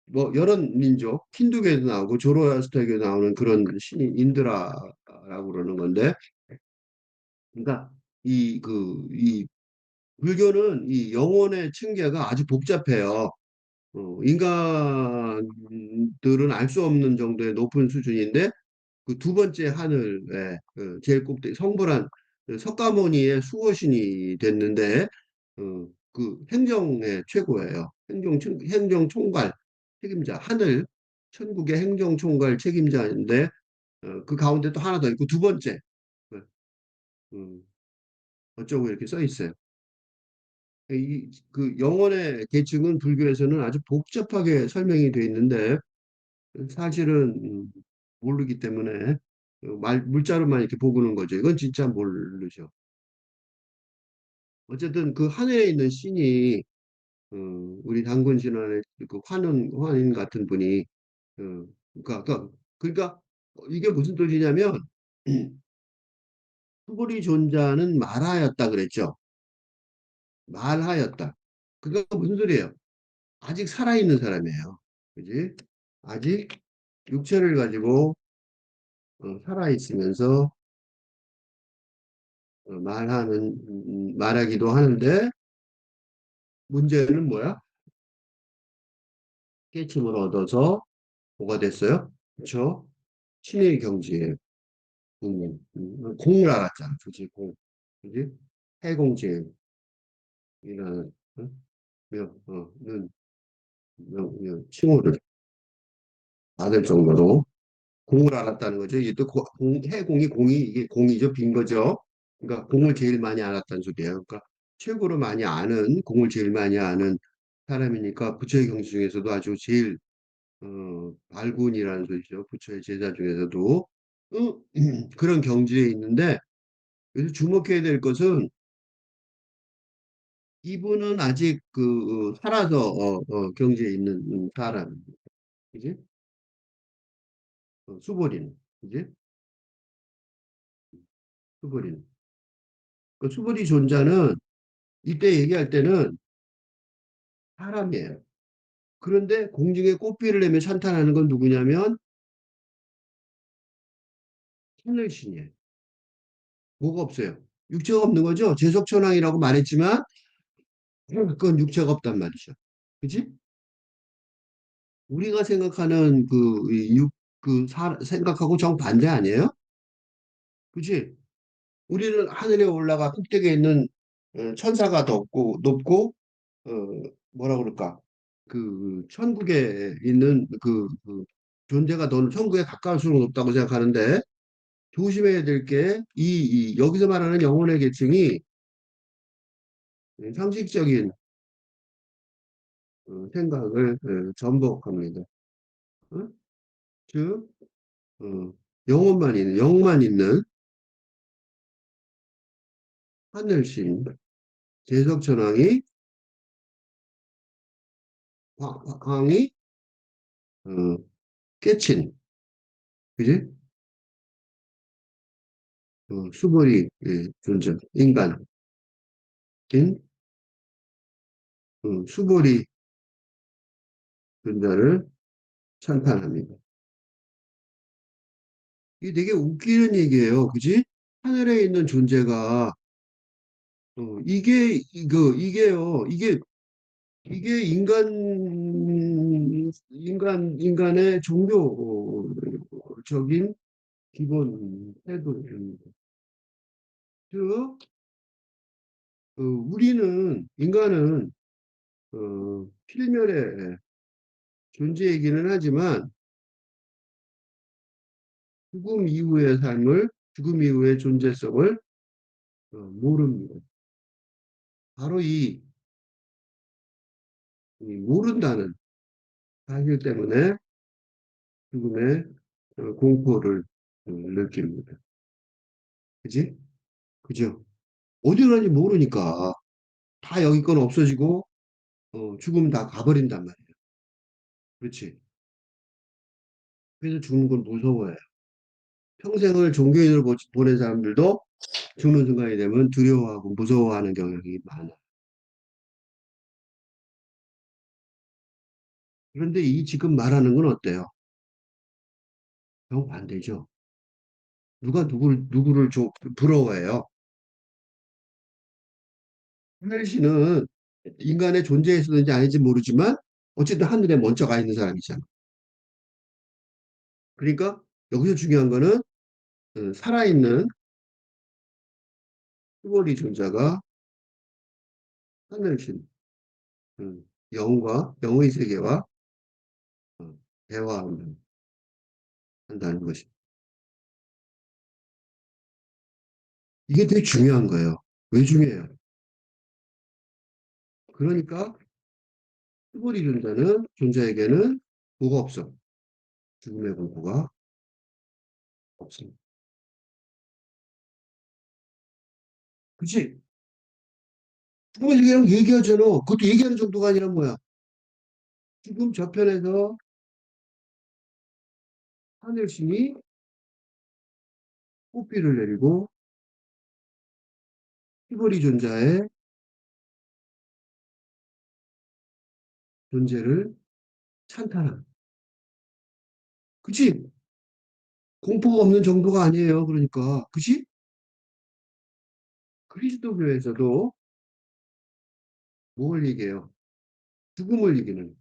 뭐 여러 민족 힌두교에도 나오고 조로아스터교에 나오는 그런 신이 인드라라고 그러는 건데 그러니까 이 불교는 이 영혼의 층계가 아주 복잡해요. 인간들은 알 수 없는 정도의 높은 수준인데 그 두 번째 하늘에 그 제일 꼭대기 성불한 그 석가모니의 수호신이 됐는데 그 행정의 최고예요. 행정 총괄 책임자 하늘 천국의 행정 총괄 책임자인데 그 가운데 또 하나 더 있고 두 번째 어, 음, 어쩌고 이렇게 써 있어요. 그 영혼의 계층은 불교에서는 아주 복잡하게 설명이 되어 있는데 사실은 모르기 때문에 물자로만 이렇게 보고는 거죠. 이건 진짜 모르죠. 어쨌든 그 하늘에 있는 신이 어, 우리 단군 신안의 그 환인 같은 분이 그러니까 이게 무슨 뜻이냐면 수고리 존자는 말하였다 그랬죠. 말하였다. 그거 무슨 소리예요? 아직 살아있는 사람이에요. 그지? 아직 육체를 가지고 살아있으면서 말하기도 하는데 문제는 뭐야? 깨침을 얻어서 뭐가 됐어요? 그렇죠? 신의 경지에 공을 알았잖아. 그지? 공. 그지? 해공지이라는 어? 칭호를 받을 정도로 공을 알았다는 거죠. 이게 또 해공이 공이 이게 공이죠. 빈 거죠. 그러니까 공을 제일 많이 알았다는 소리예요. 그러니까 최고로 많이 아는 공을 제일 많이 아는 사람이니까 부처의 경지 중에서도 아주 제일 발군이라는 소리죠. 부처의 제자 중에서도 그런 경지에 있는데 여기서 주목해야 될 것은 이분은 아직 살아서 경지에 있는 사람, 그지? 수보리는, 그지? 수보리는. 그 수보리 존자는 이때 얘기할 때는 사람이에요. 그런데 공중에 꽃비를 내며 찬탄하는 건 누구냐면 하늘신이에요. 뭐가 없어요. 육체가 없는 거죠. 재석천왕이라고 말했지만 그건 육체가 없단 말이죠. 그지? 우리가 생각하는 생각하고 정반대 아니에요? 그지? 우리는 하늘에 올라가 꼭대기에 있는 천사가 더 높고, 어, 뭐라 그럴까? 천국에 있는 존재가 더 천국에 가까울수록 높다고 생각하는데, 조심해야 될 게, 여기서 말하는 영혼의 계층이 상식적인 생각을 전복합니다. 어? 즉, 어, 영만 있는 하늘신 제석천왕이 황이 어, 깨친 그지? 수벌이 존재 인간인 수벌이 존재를 찬탄합니다. 이게 되게 웃기는 얘기예요, 그지? 하늘에 있는 존재가 이게요, 이게 인간의 종교적인 기본 태도입니다. 즉, 인간은, 필면의 존재이기는 하지만, 죽음 이후의 존재성을 모릅니다. 바로 이 모른다는 사실 때문에 죽음의 공포를 느낍니다. 그지? 그죠? 어디 가는지 모르니까 다 여기 건 없어지고 죽으면 다 가버린단 말이에요. 그렇지? 그래서 죽는 걸 무서워해요. 평생을 종교인으로 보낸 사람들도 죽는 순간이 되면 두려워하고 무서워하는 경향이 많아요. 그런데 이 지금 말하는 건 어때요? 정반대죠. 누구를 부러워해요? 하늘 씨는 인간의 존재에 있었는지 아닌지 모르지만 어쨌든 하늘에 먼저 가 있는 사람이잖아. 그러니까 여기서 중요한 거는 살아있는 뚜벅이 존재가 하늘신, 영의 세계와 대화한다는 것이. 이게 되게 중요한 거예요. 왜 중요해요? 그러니까 뚜벅이 존재에게는 뭐가 없어. 죽음의 공포가 없습니다. 그치? 죽음의 세계랑 얘기하잖아. 그것도 얘기하는 정도가 아니라 뭐야. 지금 저편에서 하늘신이 꽃비를 내리고 뚜벅이 존재의 존재를 찬탄한. 그치? 공포가 없는 정도가 아니에요. 그러니까. 그치? 그리스도교에서도 뭘 얘기해요? 죽음을 이기는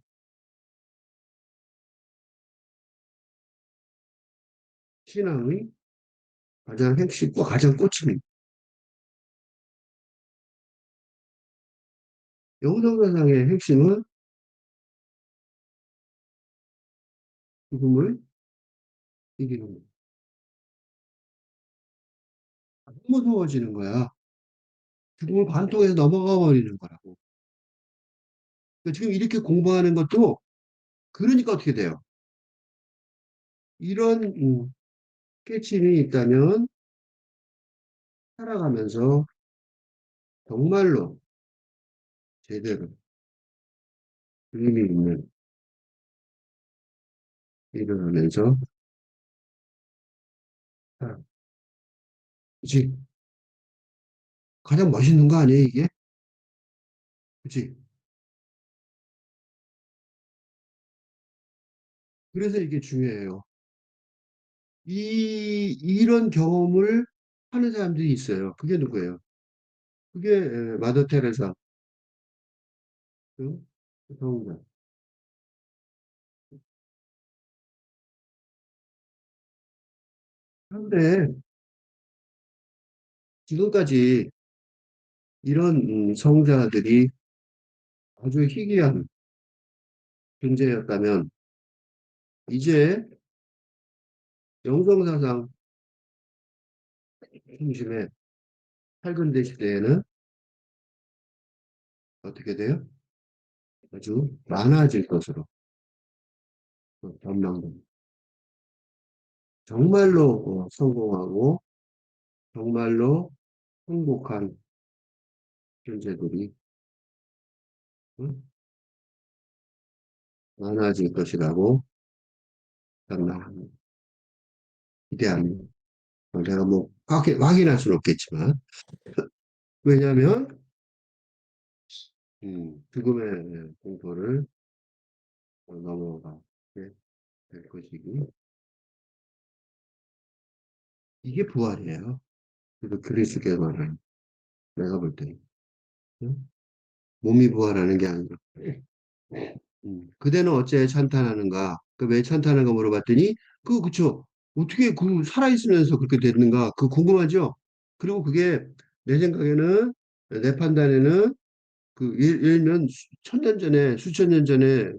신앙의 가장 핵심과 가장 꽃입니다. 영성사상의 핵심은 죽음을 이기는 거예요. 너무 무서워지는 거야. 죽음을 관통해서 넘어가 버리는 거라고. 그러니까 지금 이렇게 공부하는 것도 그러니까 어떻게 돼요? 이런 깨침이 있다면 살아가면서 정말로 제대로 의미 있는 일을 하면서 살아. 그치? 가장 멋있는 거 아니에요, 이게? 그치? 그래서 이게 중요해요. 이런 경험을 하는 사람들이 있어요. 그게 누구예요? 그게 마더 테레사, 응? 성자. 그런데 지금까지 이런 성자들이 아주 희귀한 존재였다면 이제 영성사상 중심의 팔근대 시대에는 어떻게 돼요? 아주 많아질 것으로 전망됩니다. 정말로 성공하고 정말로 행복한 존재들이 응? 많아질 것이라고 정말 기대합니다. 내가 뭐 확인할 수는 없겠지만 왜냐하면 죽음의 공포를 넘어가게 될 것이고 이게 부활이에요. 그래서 그리스도께 말하는 내가 볼 때. 응? 몸이 부활하는 게 아니라 그대는 어째 찬탄하는가? 그 왜 찬탄하는가 물어봤더니 그쵸. 어떻게 그 살아있으면서 그렇게 되는가? 그 궁금하죠? 그리고 그게 내 생각에는 내 판단에는 그 일면 천년 전에 수천 년 전에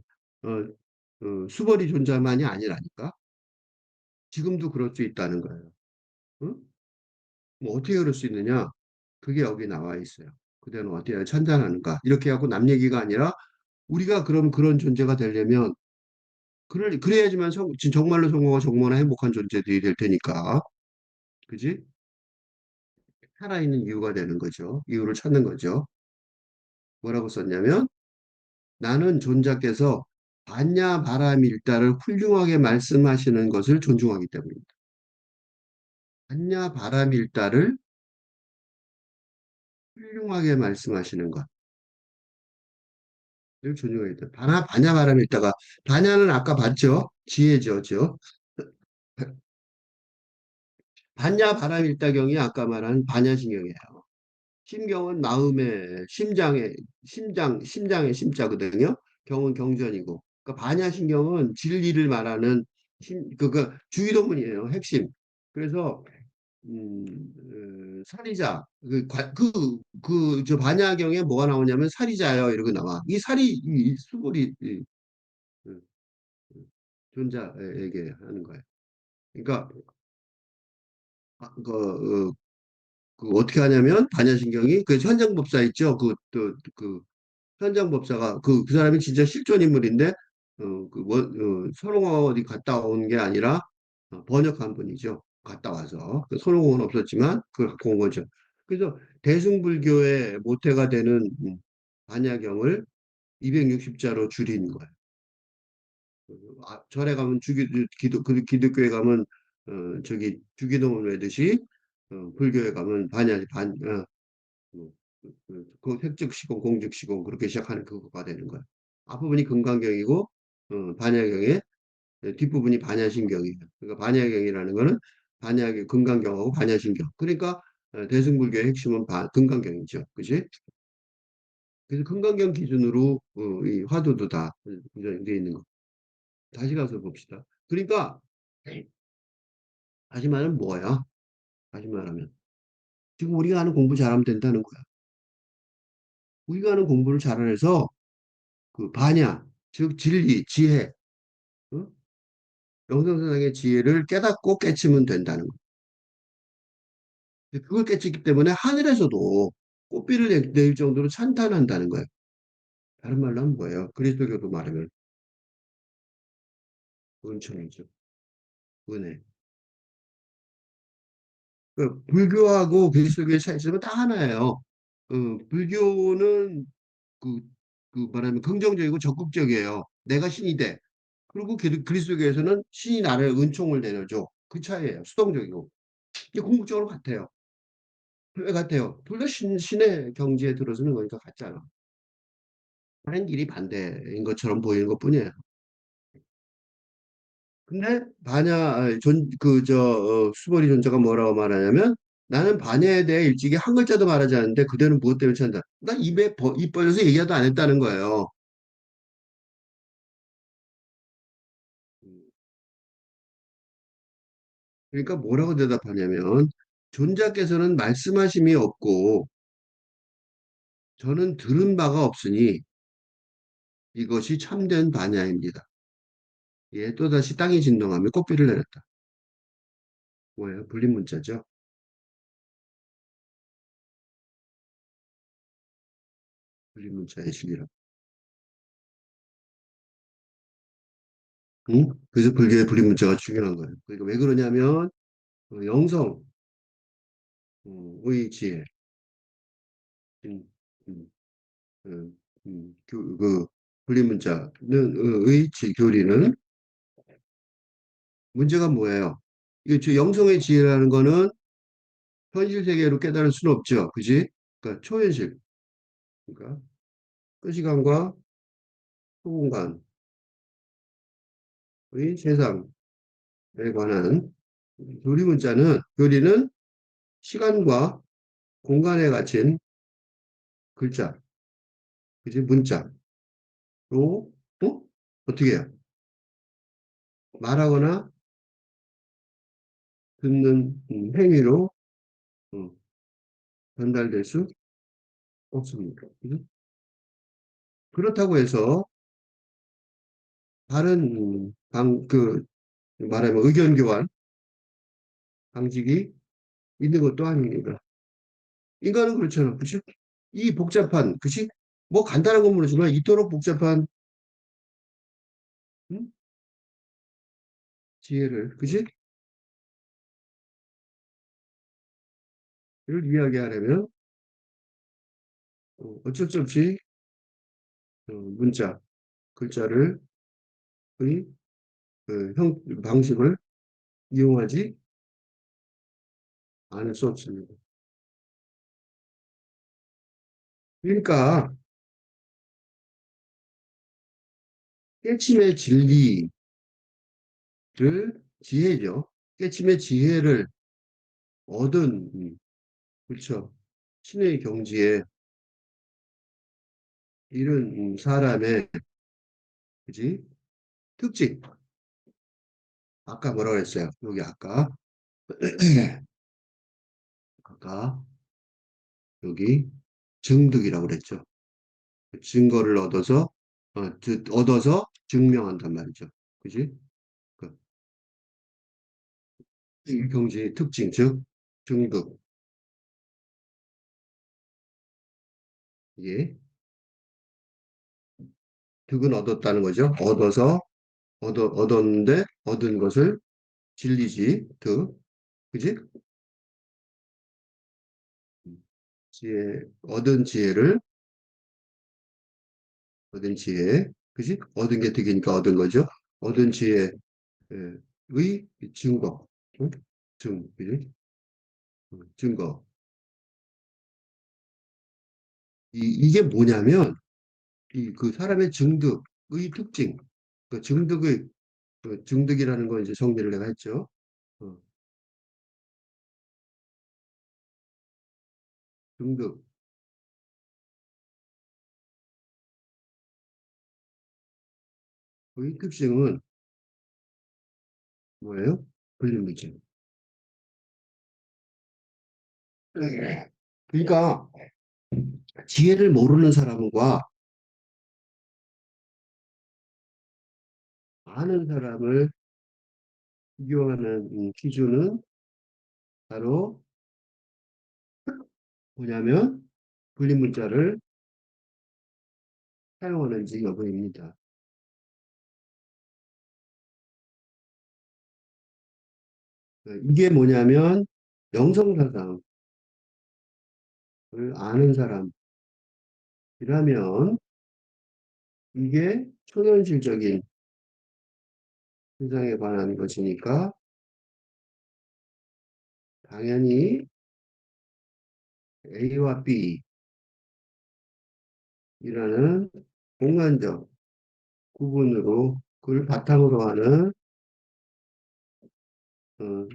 어, 수벌이 존재만이 아니라니까. 지금도 그럴 수 있다는 거예요. 응? 뭐 어떻게 그럴 수 있느냐? 그게 여기 나와 있어요. 그대는 어떻게 찬탄하는가? 이렇게 하고 남 얘기가 아니라 우리가 그럼 그런 존재가 되려면 그래야지만 정말로 성공하고 정말로 행복한 존재들이 될 테니까. 그지? 살아있는 이유가 되는 거죠. 이유를 찾는 거죠. 뭐라고 썼냐면 나는 존자께서 반야 바라밀다를 훌륭하게 말씀하시는 것을 존중하기 때문입니다. 반야 바라밀다를 훌륭하게 말씀하시는 것을 존중하기 때문에 반야 바라밀다가 반야는 아까 봤죠? 지혜죠. 반야 바라밀다경이 아까 말한 반야신경이에요. 심경은 마음의 심장의 심자거든요. 경은 경전이고. 그러니까 반야신경은 진리를 말하는 주의도문이에요. 핵심. 그래서 사리자 저 반야경에 뭐가 나오냐면 사리자요 이러고 나와. 이 살이 이 수골이 음, 존자에게 하는 거예요. 그러니까 그 어떻게 하냐면 반야신경이 그 현장법사 있죠. 그 현장법사가 그 사람이 진짜 실존 인물인데 손홍원 어디 갔다 온 게 아니라 번역한 분이죠. 갔다 와서 그 손홍원은 없었지만 그걸 갖고 온 거죠. 그래서 대승불교의 모태가 되는 반야경을 260자로 줄인 거예요. 절에 가면 기독교에 가면 저기 주기도문 외듯이 불교에 가면 뭐, 그 획득시공, 공득시공 그렇게 시작하는 그거가 되는 거야. 앞부분이 금강경이고 반야경의 뒷부분이 반야신경이에요. 그러니까 반야경이라는 거는 금강경하고 반야신경. 그러니까 대승불교의 핵심은 금강경이죠. 그지? 그래서 금강경 기준으로 이 화두도 다 구성되어 있는 거. 다시 가서 봅시다. 그러니까 다시 말하면 뭐야? 다시 말하면 지금 우리가 하는 공부 잘하면 된다는 거야. 우리가 하는 공부를 잘해서 그 반야, 즉 진리, 지혜, 어? 영성세상의 지혜를 깨닫고 깨치면 된다는 거예요. 그걸 깨치기 때문에 하늘에서도 꽃비를 낼 정도로 찬탄한다는 거예요. 다른 말로 하면 뭐예요? 그리스도교도 말하면 은총이죠. 은혜. 그 불교하고 그리스도교의 차이점은 다 하나예요. 불교는 그, 그 말하면 긍정적이고 적극적이에요. 내가 신이 돼. 그리고 그리스도교에서는 신이 나를 은총을 내려줘. 그 차이예요. 수동적이고. 이게 궁극적으로 같아요. 왜 같아요? 둘 다 신의 경지에 들어서는 거니까 같잖아. 하는 길이 반대인 것처럼 보이는 것뿐이에요. 근데 수벌이 존재가 뭐라고 말하냐면 나는 반야에 대해 일찍이 한 글자도 말하지 않는데 그대는 무엇 때문에 찬다. 나 입 벌려서 얘기도 안 했다는 거예요. 그러니까 뭐라고 대답하냐면 존자께서는 말씀하심이 없고 저는 들은 바가 없으니 이것이 참된 반야입니다. 예, 또다시 땅이 진동하며 꽃비를 내렸다. 뭐예요? 불린 문자죠. 불린 문자의 진리라. 응? 그래서 불교의 불임문자가 중요한 거예요. 그러니까 왜 그러냐면 영성의 지혜, 음, 음, 그 불임문자는 교리는 문제가 뭐예요? 이게 저 영성의 지혜라는 거는 현실 세계로 깨달을 수는 없죠, 그지? 그러니까 초현실, 그러니까 그 시간과 소공간의 세상에 관한 교리는 시간과 공간에 갇힌 글자, 그지? 문자로 어떻게 해요? 말하거나 듣는 행위로 음, 전달될 수 없습니다. 그죠? 그렇다고 해서 다른 말하면 의견 교환 방식이 있는 것도 아닙니다. 인간은 그렇잖아, 그치? 이 복잡한, 그치? 뭐 간단한 건 모르지만 이토록 복잡한 음? 지혜를, 그치? 를 이야기하려면 어쩔 수 없이 문자, 글자를 의 방식을 이용하지 않을 수 없습니다. 그러니까 깨침의 진리를 지혜죠. 깨침의 지혜를 얻은 그렇죠. 신의 경지에 이른 사람의 그지 특징. 아까 뭐라 그랬어요? 여기 아까 여기 증득이라고 그랬죠. 증거를 얻어서 증명한단 말이죠. 그지? 그 경지의 특징, 즉 증득. 예. 득은 얻었다는 거죠. 얻었는데 얻은 것을 진리지. 득. 그지? 지혜를 얻은 지혜, 그지? 얻은 게 득이니까 얻은 거죠. 얻은 지혜의 증거, 응? 그지? 증거. 이게 뭐냐면, 그 사람의 증득의 특징, 증득이라는 거 이제 정리를 내가 했죠. 어, 증득의 특징은 뭐예요? 불림물질. 그러니까 지혜를 모르는 사람과 아는 사람을 비교하는 기준은 바로 뭐냐면 불림문자를 사용하는지 여부입니다. 이게 뭐냐면 영성사상을 아는 사람이라면 이게 초현실적인 세상에 관한 것이니까 당연히 A와 B이라는 공간적 구분으로 그걸 바탕으로 하는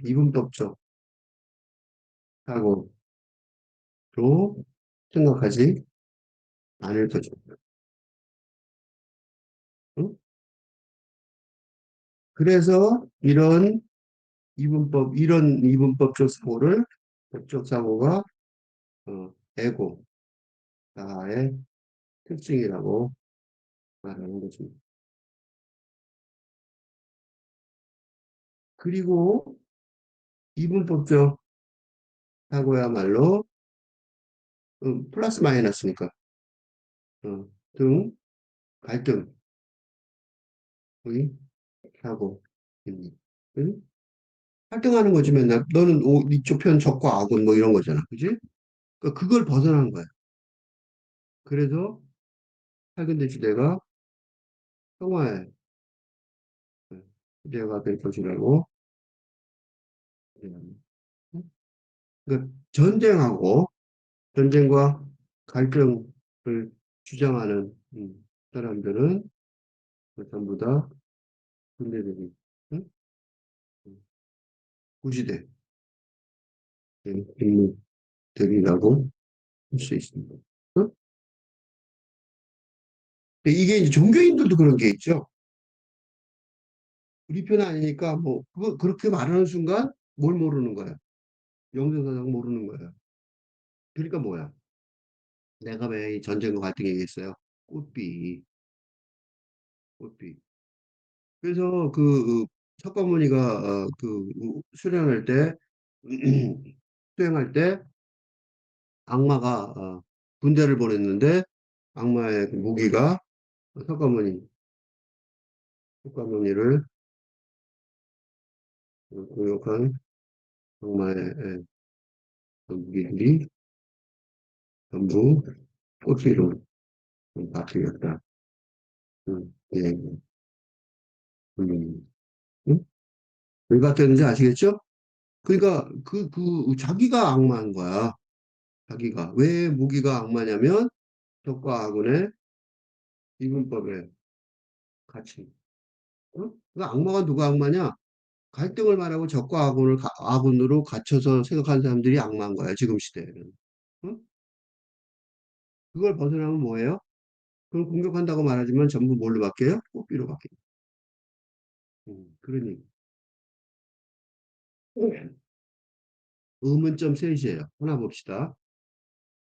이분법적 사고로 생각하지 않을 거죠. 응? 그래서 이런 이분법적 사고를 법적 사고가 에고, 나의 특징이라고 말하는 거죠. 그리고 이분법적 사고야말로 플러스 마이너스니까 등 갈등의 하고, 응? 활동하는 거지 맨날. 너는 이쪽 편 적과 악은 뭐 이런 거잖아. 그지? 그러니까 그걸 벗어난 거야. 그래서 밝은 시대가 평화의 시대가 될 것이라고. 음, 그러니까 전쟁과 갈등을 주장하는 사람들은 전부 다 군대들이 응? 구시대 인물들이라고 할 수 있습니다. 응? 근데 이게 이제 종교인들도 그런 게 있죠. 우리 편 아니니까 뭐 그거 그렇게 말하는 순간 뭘 모르는 거야. 영생사상 모르는 거야. 그러니까 뭐야? 내가 왜 이 전쟁과 갈등 얘기했어요? 꽃비, 꽃비. 그래서 석가모니가 수련할 때 수행할 때 악마가 군대를 보냈는데 악마의 그 무기가 석가모니 석가모니를 공격한 악마의 그 무기들이 전부 꽃비로 바뀌었다. 예. 음, 응? 왜 바뀌었는지 아시겠죠? 그러니까 자기가 악마인 거야. 자기가 왜 무기가 악마냐면 적과 아군의 이분법의 가치. 어? 그 악마가 누가 악마냐? 갈등을 말하고 적과 아군으로 갇혀서 생각하는 사람들이 악마인 거야, 지금 시대에는. 어? 그걸 벗어나면 뭐예요? 그걸 공격한다고 말하지만 전부 뭘로 바뀌어요? 꽃비로 바뀌어요. 그러니 의문점 셋이에요. 하나 봅시다.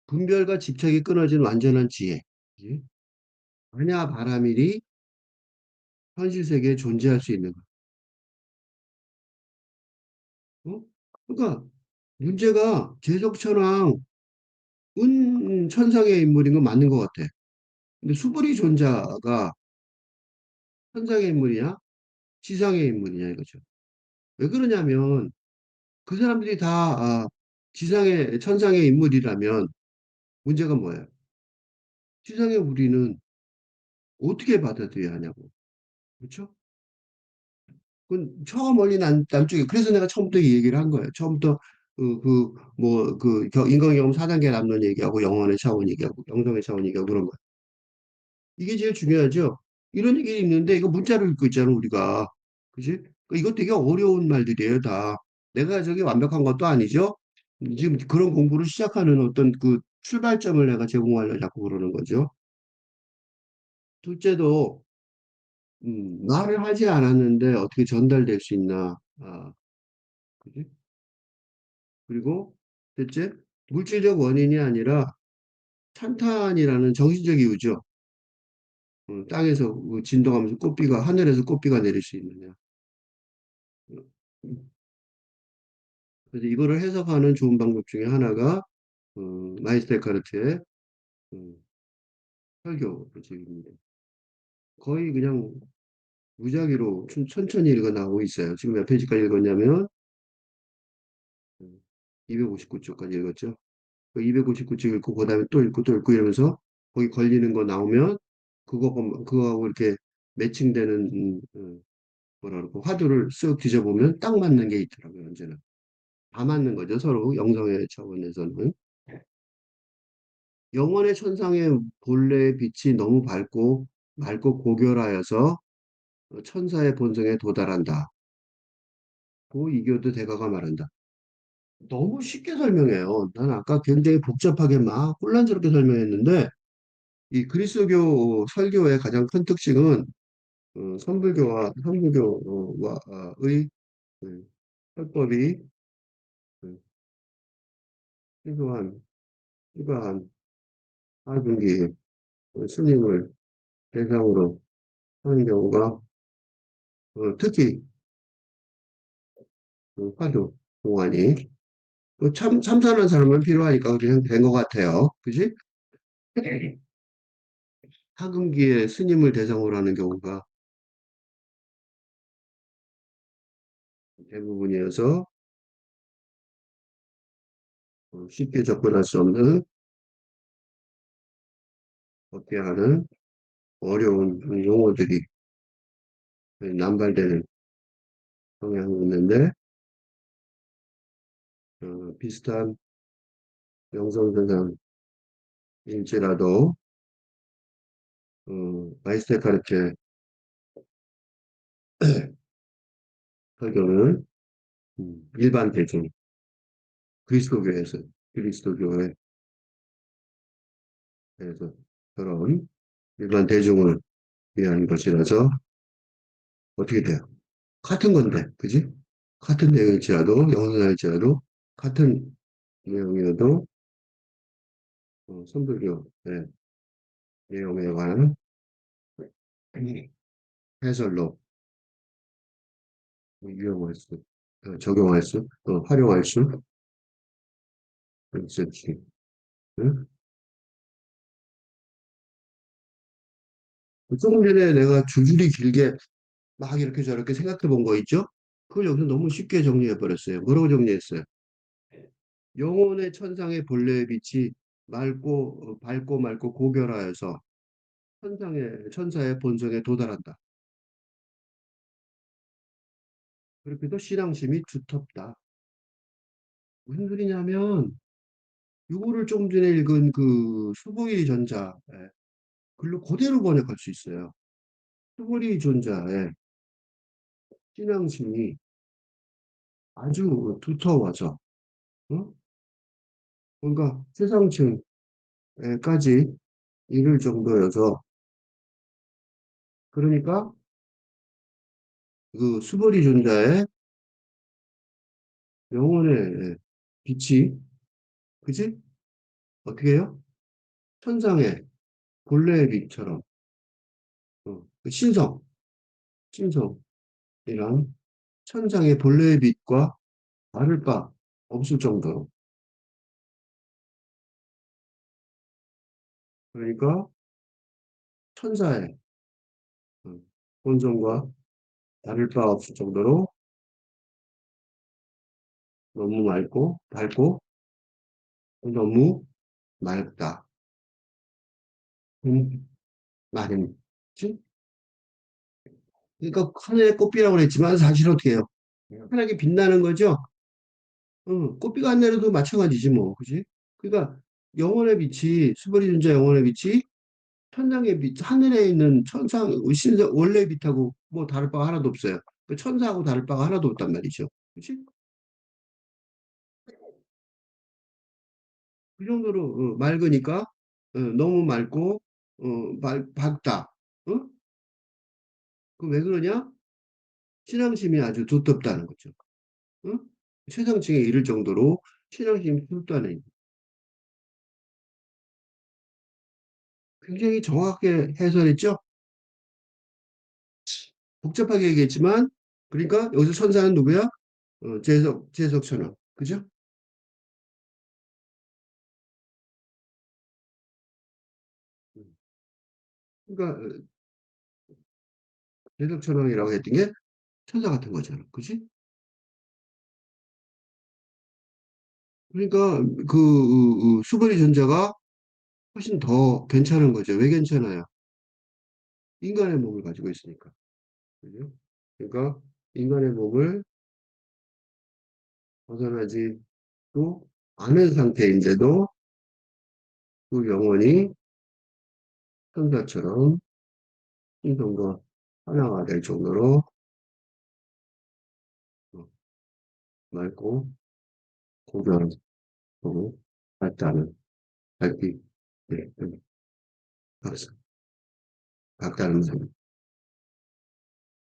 분별과 집착이 끊어진 완전한 지혜. 그지? 만야 바라밀이 현실 세계에 존재할 수 있는 거. 어? 그러니까 문제가 제석천왕 은 천상의 인물인 건 맞는 것 같아. 근데 수불이 존자가 천상의 인물이냐, 지상의 인물이냐 이거죠. 왜 그러냐면 그 사람들이 다 천상의 인물이라면 문제가 뭐예요? 지상의 우리는 어떻게 받아들여야 하냐고. 그렇죠? 그건 처음 멀리 남쪽에 그래서 내가 처음부터 이 얘기를 한 거예요. 처음부터 인간경험 4단계 남론 얘기하고 영혼의 차원 얘기하고 영성의 차원 얘기하고 그런 거예요. 이게 제일 중요하죠. 이런 얘기 있는데 이거 문자로 읽고 있잖아 우리가. 그지? 이거 되게 어려운 말들이에요 다. 내가 저기 완벽한 것도 아니죠. 지금 그런 공부를 시작하는 어떤 그 출발점을 내가 제공하려고 자꾸 그러는 거죠. 둘째도 말을 하지 않았는데 어떻게 전달될 수 있나. 그지? 그리고 셋째, 물질적 원인이 아니라 탄탄이라는 정신적 이유죠. 땅에서 진동하면서 하늘에서 꽃비가 내릴 수 있느냐. 음, 그래서 이거를 해석하는 좋은 방법 중에 하나가 마이스터 에카르트의 음, 설교책입니다. 거의 그냥 무작위로 천천히 읽어 나오고 있어요. 지금 몇 페이지까지 읽었냐면 259쪽까지 읽었죠. 그 259쪽 읽고 그다음에 또 읽고 또 읽고 이러면서 거기 걸리는 거 나오면 그거하고 이렇게 매칭되는 뭐라 그러고 화두를 쓱 뒤져보면 딱 맞는 게 있더라고요. 언제나 다 맞는 거죠. 서로 영성의 차원에서는 영원의 천상의 본래의 빛이 너무 맑고 고결하여서 천사의 본성에 도달한다. 고 이교도 대가가 말한다. 너무 쉽게 설명해요. 난 아까 굉장히 복잡하게 막 혼란스럽게 설명했는데 이 그리스도 설교의 가장 큰 특징은 선불교와의 설법이 그 희소한 희바한 하분기 스님을 대상으로 하는 경우가 특히 화두 공안이 참선한 사람은 필요하니까 그냥 된 것 같아요. 그지? 하금기에 스님을 대상으로 하는 경우가 대부분이어서 쉽게 접근할 수 없는 어떻게 하는 어려운 용어들이 남발되는 성향이 있는데 비슷한 명성상황일지라도 마이스터 카르체 설교는 일반 대중 그리스도교에서 그리스도교회에서 그런 일반 대중을 위한 것이라서 어떻게 돼요? 같은 건데, 그지? 같은 내용일지라도 영상일지라도 같은 내용이어도 선불교의 내용에 관한 해설로 유용할 수, 적용할 수, 활용할 수 있을지. 응? 조금 전에 내가 줄줄이 길게 막 이렇게 저렇게 생각해 본 거 있죠? 그걸 여기서 너무 쉽게 정리해 버렸어요. 뭐라고 정리했어요? 영혼의 천상의 본래의 빛이 밝고 맑고 고결하여서 천사의 본성에 도달한다. 그렇게도 신앙심이 두텁다. 무슨 소리냐면 이거를 조금 전에 읽은 그 수보의 전자 글로 그대로 번역할 수 있어요. 수보의 전자의 신앙심이 아주 두터워져. 어? 그러니까 세상층까지 이를 정도여서 그러니까 그 수보리 존자의 영혼의 빛이 그지? 어떻게 해요? 천상의 본래의 빛처럼 그 신성이란 천상의 본래의 빛과 다를 바 없을 정도로 그러니까 천사의 어, 본성과 다를 바 없을 정도로 너무 맑고 밝고 너무 맑다. 말이지? 그러니까 하늘의 꽃비라고 그랬지만 사실 어떻게 해요? 환하게 빛나는 거죠? 꽃비가 안 내려도 마찬가지지 뭐, 그지? 그러니까 영혼의 빛이 수버리 존재 영혼의 빛이 천상의 빛, 하늘에 있는 천상 신성 원래 빛하고 뭐 다를 바가 하나도 없어요. 그 천사하고 다를 바가 하나도 없단 말이죠. 그렇지? 그 정도로 맑으니까 너무 맑고 밝다. 어? 그 왜 그러냐? 신앙심이 아주 두텁다는 거죠. 어? 최상층에 이를 정도로 신앙심이 두텁다는 굉장히 정확하게 해설했죠. 복잡하게 얘기했지만 그러니까 여기서 천사는 누구야? 재석 천왕. 그죠? 그러니까 재석 천왕이라고 했던 게 천사 같은 거잖아. 그지? 그러니까 수거리 전자가 훨씬 더 괜찮은 거죠. 왜 괜찮아요? 인간의 몸을 가지고 있으니까. 그죠? 그러니까 인간의 몸을 벗어나지도 않은 상태인데도 그 영혼이 천사처럼 신성과 하나가 될 정도로 어, 맑고 고결하고 밝다는 밝기, 네, 박사, 밝다는 점.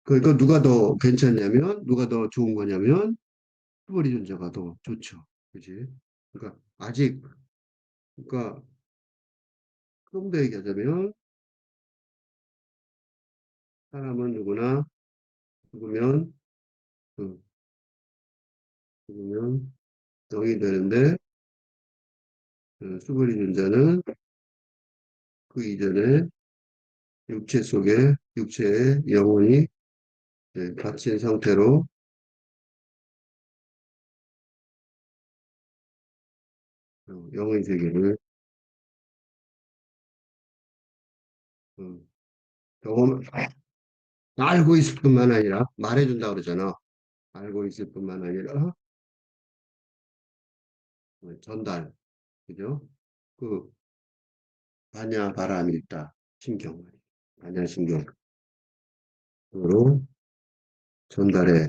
그러니까 누가 더 괜찮냐면, 누가 더 좋은 거냐면, 후보리 존재가 더 좋죠. 그지? 그러니까 아직, 그러니까 좀 더 얘기하자면, 사람은 누구나 죽으면, 그, 죽으면 영이 되는데, 수보리 존재는 그 이전에 육체의 영혼이 갇힌 상태로 영의 세계를 어, 경험, 알고 있을 뿐만 아니라 말해준다 그러잖아. 알고 있을 뿐만 아니라 전달, 그죠? 그 반야 바람일다 신경 말이야. 반야 신경으로 전달해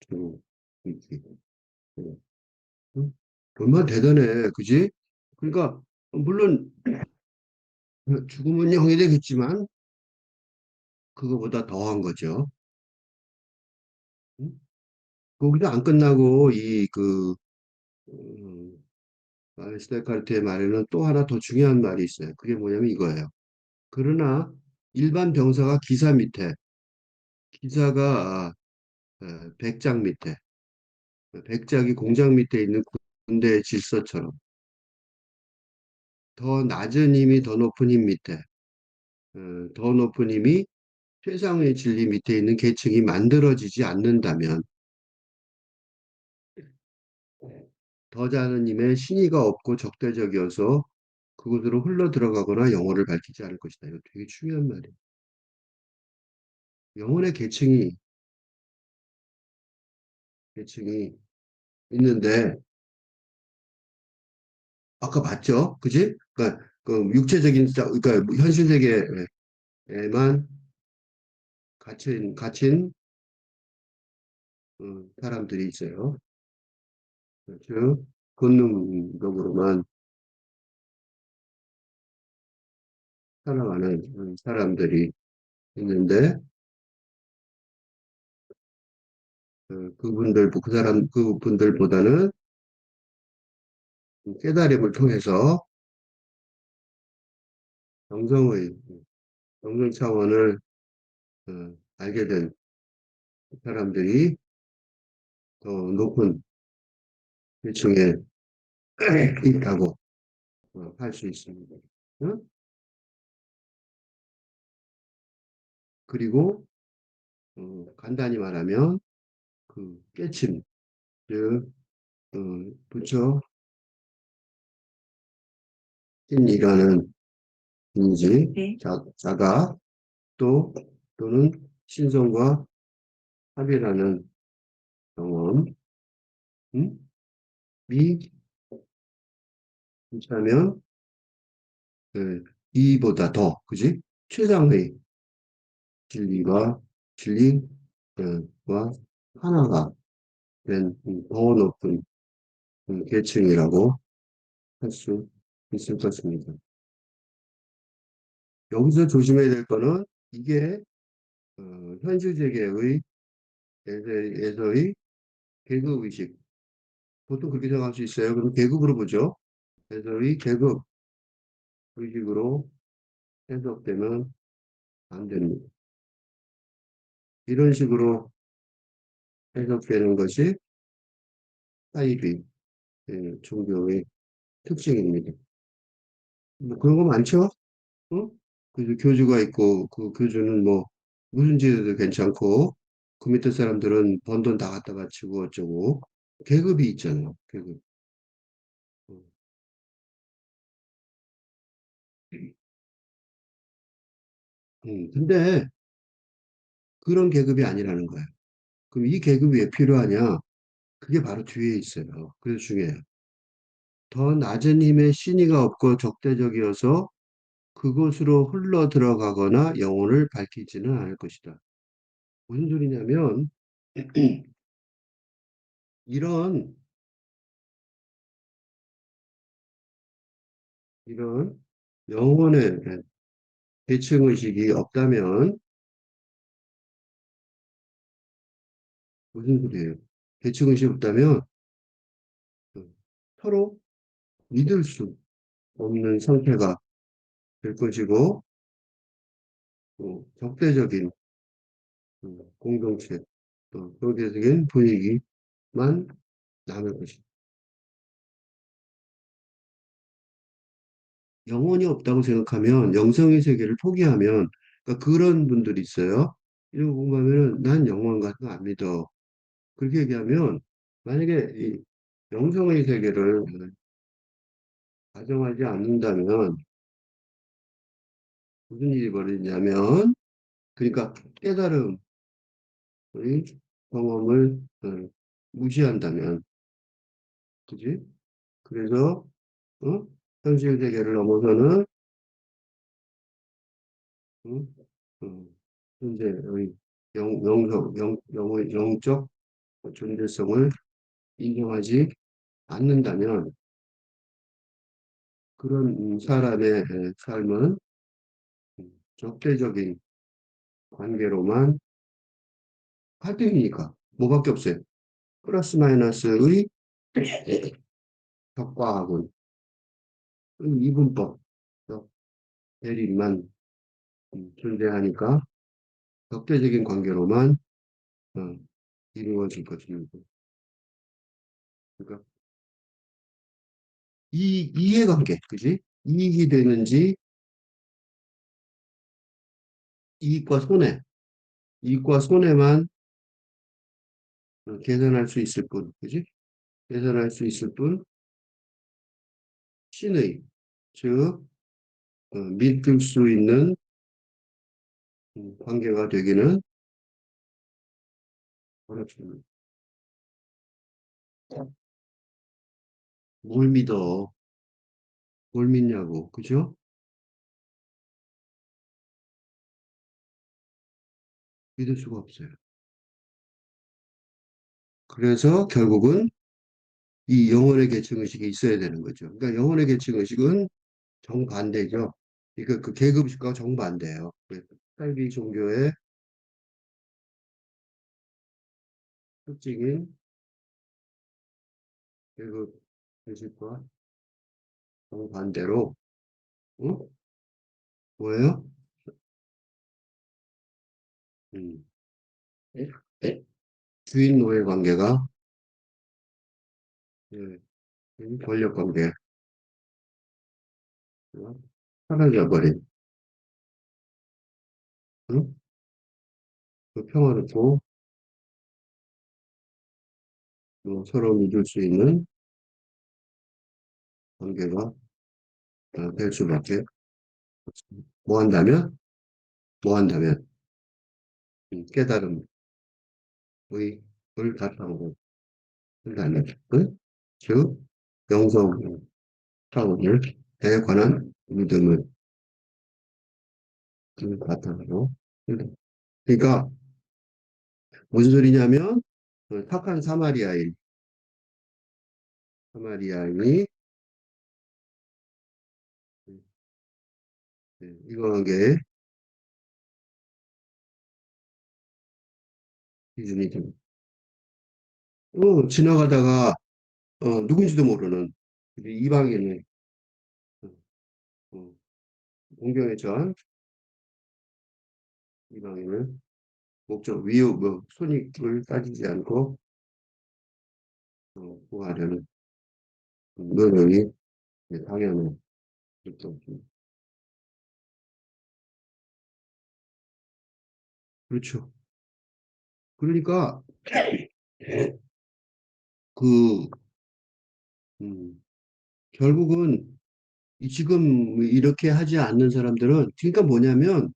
주고 있지. 응? 응? 얼마나 대단해, 그지? 그러니까 물론 죽음은 영이 되겠지만 그거보다 더한 거죠. 응? 거기도 안 끝나고 음, 알스타카르트의 말에는 또 하나 더 중요한 말이 있어요. 그게 뭐냐면 이거예요. 그러나 일반 병사가 기사 밑에, 기사가 백작 밑에, 백작이 공장 밑에 있는 군대의 질서처럼 더 낮은 힘이 더 높은 힘 밑에, 더 높은 힘이 최상의 진리 밑에 있는 계층이 만들어지지 않는다면 더 자는 힘에 신의가 없고 적대적이어서 그곳으로 흘러 들어가거나 영혼을 밝히지 않을 것이다. 이거 되게 중요한 말이에요. 영혼의 계층이 있는데 아까 봤죠? 그지? 그러니까 그 육체적인 그러니까 현실 세계에만 갇힌 사람들이 있어요. 즉 본능적으로만 살아가는 사람들이 있는데 그분들보다는 깨달음을 통해서 정성의 정성 차원을 알게 된 사람들이 더 높은 계층에 있다고 할 수 있습니다. 응? 그리고 간단히 말하면 그 깨침, 즉 부처 신이라는 인지, 네. 자가 또 또는 신성과 합이라는 경험이 있다면 이보다 더, 그지? 최상의 진리가 진리와 하나가 된 더 높은 계층이라고 할 수 있을 것입니다. 여기서 조심해야 될 거는 이게 현실 세계에서의 계급 의식 보통 그렇게 생각할 수 있어요. 그럼 계급으로 보죠. 에서의 계급 의식으로 해석되면 안 됩니다. 이런 식으로 해석되는 것이 사이비 종교의 특징입니다. 뭐 그런 거 많죠? 어? 그래서 교주가 있고 그 교주는 뭐 무슨 짓해도 괜찮고 그 밑에 사람들은 번 돈 다 갖다 바치고 어쩌고 계급이 있잖아요. 계급. 어. 근데 그런 계급이 아니라는 거예요. 그럼 이 계급이 왜 필요하냐? 그게 바로 뒤에 있어요. 그래서 중요해요. 더 낮은 힘의 신의가 없고 적대적이어서 그곳으로 흘러 들어가거나 영혼을 밝히지는 않을 것이다. 무슨 소리냐면 이런 이런 영혼의 계층 의식이 없다면 무슨 소리예요? 계층 의식이 없다면 서로 믿을 수 없는 상태가 될 것이고 적대적인 공동체 또 경제적인 분위기만 남을 것이다. 영혼이 없다고 생각하면 영성의 세계를 포기하면 그러니까 그런 분들이 있어요. 이런 거 공부하면은 난 영혼 같은 거 안 믿어. 그렇게 얘기하면 만약에 이 영성의 세계를 가정하지 않는다면 무슨 일이 벌어지냐면, 그러니까 깨달음의 경험을 무시한다면, 그지? 그래서 현실 세계를 넘어서는 응? 현재의 영적 존재성을 인정하지 않는다면 그런 사람의 삶은 적대적인 관계로만 갈등이니까 뭐밖에 없어요. 플러스 마이너스의 격과학은 이분법, 대립만 존재하니까 적대적인 관계로만 어, 이루어질 것입니다. 그러니까 이해관계, 그지? 이익이 되는지 이익과 손해, 이익과 손해만 계산할 수 있을 뿐, 그지? 계산할 수 있을 뿐, 신의, 즉, 믿을 수 있는 관계가 되기는 어렵습니다. 뭘 믿어? 뭘 믿냐고, 그죠? 믿을 수가 없어요. 그래서 결국은 이 영혼의 계층의식이 있어야 되는 거죠. 그러니까 영혼의 계층의식은 정반대죠. 그러니까 그 계급식과 정반대예요. 살기 종교의 특징인 계급의식과 정반대로, 어? 뭐예요? 음. 에? 에? 주인 노예 관계가 예, 권력 관계 사라져버린 응? 그 평화롭고 서로 믿을 수 있는 관계가 될 수밖에 없습니다. 뭐 한다면 깨달음의 을 바탕으로 한다면 즉 영성 차원에 관한 믿음을 바탕으로 한다. 그러니까 무슨 소리냐면 착한 사마리아인이 이거하게 기준이 좀 지나가다가 누군지도 모르는 이방인의 어, 어, 공경에 처한 이방인을 목적 손익을 따지지 않고 구하려는 노력이 당연한 어떤 그렇죠. 그러니까 그 음, 결국은 지금 이렇게 하지 않는 사람들은 그러니까 뭐냐면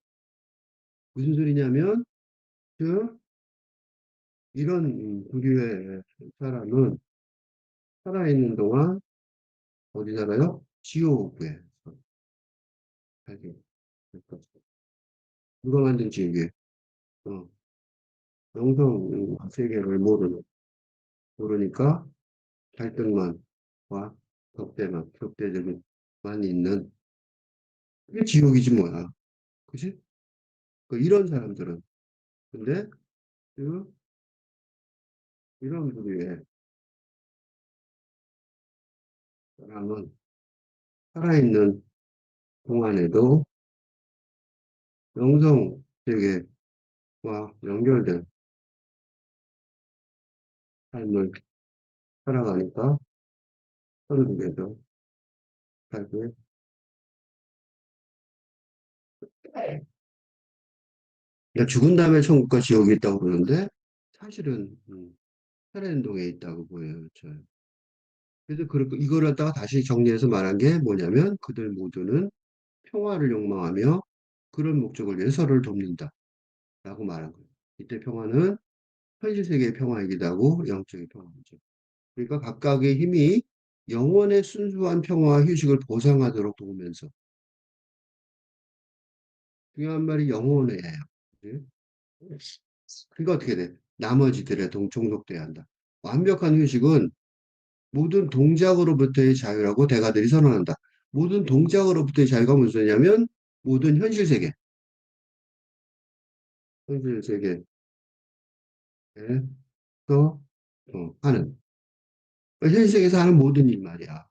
무슨 소리냐면 그 이런 부류의 사람은 살아있는 동안 어디 살아요? 지옥에 살게 될 것이다. 누가 만든 지옥이에요? 어, 영성 세계를 모르니까 갈등만 와 적대적인만 있는 그게 지옥이지 뭐야. 그지? 이런 사람들은 근데 그 이런 부류의 사람은 살아있는 동안에도 영성 세계와 연결된 삶을 살아가니까 천국에서 살게 그러니까 죽은 다음에 천국과 지옥이 있다고 그러는데 사실은 살아있는 동에 있다고 보여요. 저. 그래서 이거를 갖다가 다시 정리해서 말한 게 뭐냐면 그들 모두는 평화를 욕망하며 그런 목적을 위해 서로를 돕는다라고 말한 거예요. 이때 평화는 현실 세계의 평화이기도 하고 영적인 평화이죠. 그러니까 각각의 힘이 영혼의 순수한 평화와 휴식을 보상하도록 도우면서 중요한 말이 영혼이에요. 예? 그러니까 어떻게 돼? 나머지들에 종속돼야 한다. 완벽한 휴식은 모든 동작으로부터의 자유라고 대가들이 선언한다. 모든 동작으로부터의 자유가 무슨 소리냐면 모든 현실 세계, 현실 세계에서 하는 그러니까 현실 세계에서 하는 모든 일 말이야.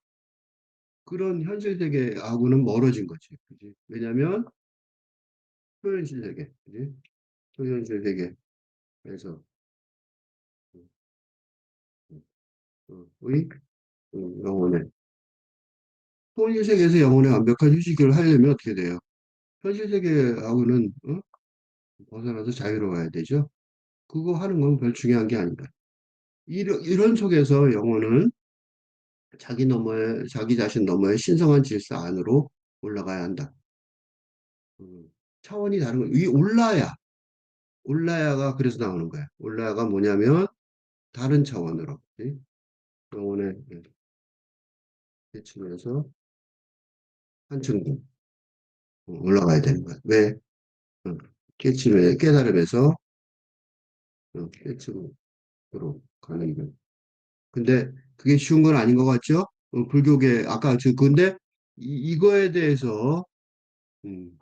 그런 현실 세계하고는 멀어진 거지. 그지? 왜냐하면 초현실 세계, 그지? 초현실 세계에서 의 영혼의 초현실 세계에서 영혼의 완벽한 휴식을 하려면 어떻게 돼요? 현실 세계하고는 벗어나서 자유로워야 되죠. 그거 하는 건 별 중요한 게 아니다. 이런 속에서 영혼은 자기 자신 너머의 신성한 질서 안으로 올라가야 한다. 음, 차원이 다른 거. 위 올라야. 올라야가 그래서 나오는 거야. 올라야가 뭐냐면 다른 차원으로. 예? 영혼의 계층에서 한층 더 올라가야 되는 거야. 왜? 어, 계층의 깨달음에서 계층으로 가는 거야. 근데 그게 쉬운 건 아닌 것 같죠? 불교계 아까 근데 이거에 대해서 음,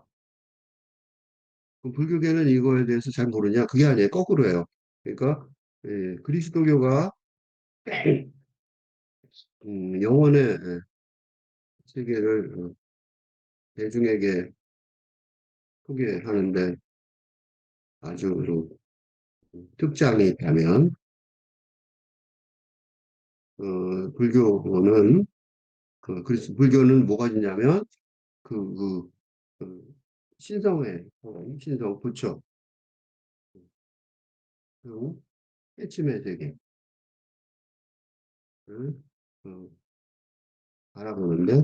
그럼 불교계는 이거에 대해서 잘 모르냐? 그게 아니에요. 거꾸로예요. 그러니까 그리스도교가 영혼의 세계를 대중에게 소개하는데 아주 특장이 있다면 불교는 불교는 뭐가 있냐면 그, 그, 신성의 신성 부처 그리고 깨침의 세계를 어, 알아보는데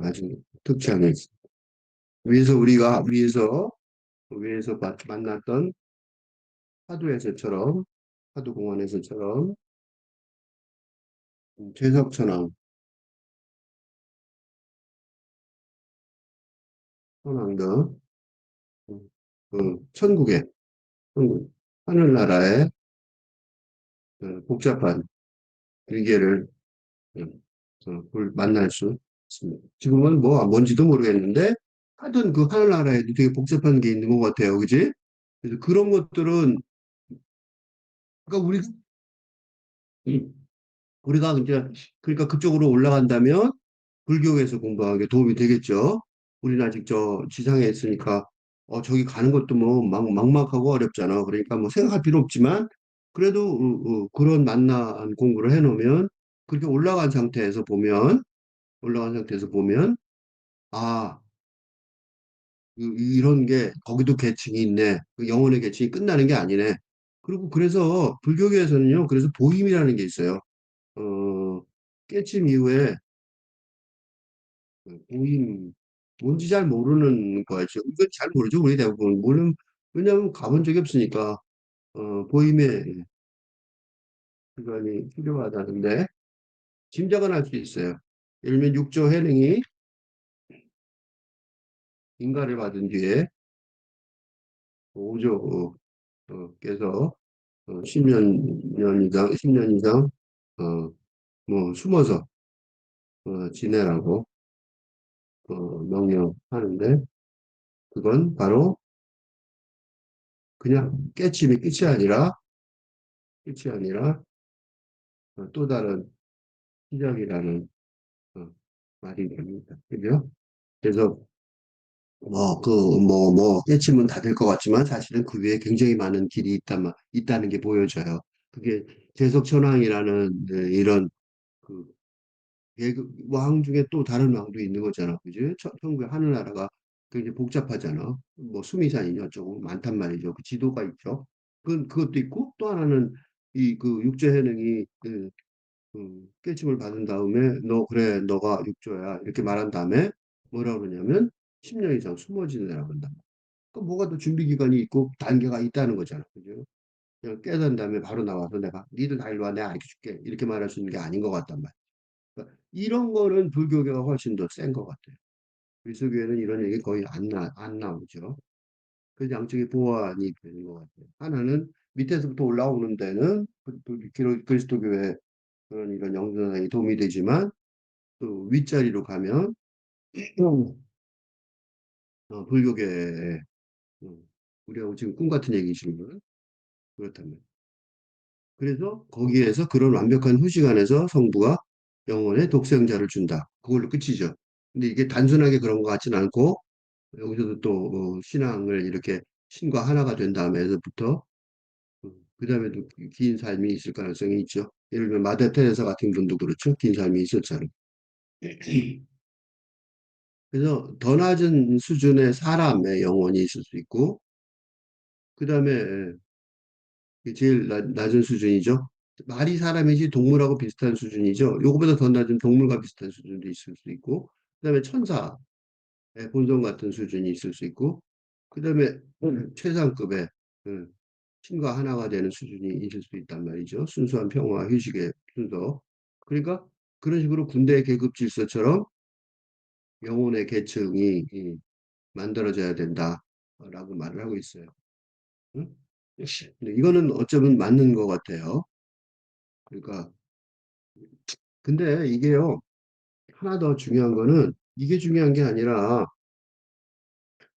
아주 특장이 있습니다. 위에서 만났던 파도에서처럼 파도공원에서처럼 죄석천왕 천왕도 천국에 천국 하늘나라의 복잡한 일계를 만날 수 있습니다. 지금은 뭐 뭔지도 모르겠는데 하여튼 그 하늘나라에도 되게 복잡한 게 있는 것 같아요, 그지? 그래서 그런 것들은 그러니까 우리가 이제 그러니까 그쪽으로 올라간다면 불교에서 공부하는 게 도움이 되겠죠. 우리는 아직 저 지상에 있으니까 저기 가는 것도 뭐 막막하고 어렵잖아. 그러니까 뭐 생각할 필요 없지만 그래도 그런 만난 공부를 해놓으면 그렇게 올라간 상태에서 보면 아 이런 게 거기도 계층이 있네. 그 영혼의 계층이 끝나는 게 아니네. 그리고 그래서 불교계에서는요. 그래서 보힘이라는 게 있어요. 깨침 이후에 보임 뭔지 잘 모르는 거야. 지금 이건 잘 모르죠. 우리 대부분 왜냐하면 가본 적이 없으니까 보임의 시간이 필요하다는데 짐작은 할 수 있어요. 예를 들면 육조 해능이 인가를 받은 뒤에 오조 께서 10년 이상 어, 뭐 숨어서 지내라고 명령하는데 그건 바로 그냥 깨침이 끝이 아니라 또 다른 시작이라는 말이 됩니다. 그죠? 그래서 깨침은 다 될 것 같지만 사실은 그 위에 굉장히 많은 길이 있다는 게 보여져요. 그게 재석천왕이라는 이런 그 왕 중에 또 다른 왕도 있는 거잖아. 그지? 천국의 하늘나라가 굉장히 복잡하잖아. 뭐 수미산이니 어쩌고 많단 말이죠. 그 지도가 있죠. 그것도 있고 또 하나는 이 그 육조해능이 깨침을 받은 다음에 너 그래 너가 육조야 이렇게 말한 다음에 뭐라 그러냐면 10년 이상 숨어 지내라고 한다. 그 뭐가 더 준비 기간이 있고 단계가 있다는 거잖아. 그죠? 그냥 깨달은 다음에 바로 나와서 내가 니들 다 일로 와 내가 알려 줄게 이렇게 말할 수 있는 게 아닌 것 같단 말이야. 그러니까 이런 거는 불교계가 훨씬 더 센 것 같아요. 그리스도교에는 이런 얘기 거의 안 나오죠. 그래서 양쪽이 보완이 되는 것 같아요. 하나는 밑에서부터 올라오는 데는 그리스도교의 그런 이런 영성에 도움이 되지만 또 윗자리로 가면 불교계에 우리하고 지금 꿈 같은 얘기지만 그렇다면 그래서 거기에서 그런 완벽한 후식 안에서 성부가 영혼의 독생자를 준다. 그걸로 끝이죠. 근데 이게 단순하게 그런 것 같지는 않고 여기서도 또 신앙을 이렇게 신과 하나가 된 다음에서부터 그 다음에도 긴 삶이 있을 가능성이 있죠. 예를 들면 마더 테레사 같은 분도 그렇죠. 긴 삶이 있었잖아요. 그래서 더 낮은 수준의 사람의 영혼이 있을 수 있고 그 다음에 제일 낮은 수준이죠. 말이 사람이지 동물하고 비슷한 수준이죠. 요거보다 더 낮은 동물과 비슷한 수준도 있을 수 있고, 그다음에 천사의 본성 같은 수준이 있을 수 있고, 그다음에 최상급의 음, 신과 하나가 되는 수준이 있을 수 있단 말이죠. 순수한 평화, 휴식의 순서. 그러니까 그런 식으로 군대 계급 질서처럼 영혼의 계층이 만들어져야 된다라고 말을 하고 있어요. 응? 근데 이거는 어쩌면 맞는 것 같아요. 그러니까 근데 이게요, 하나 더 중요한 거는 이게 중요한 게 아니라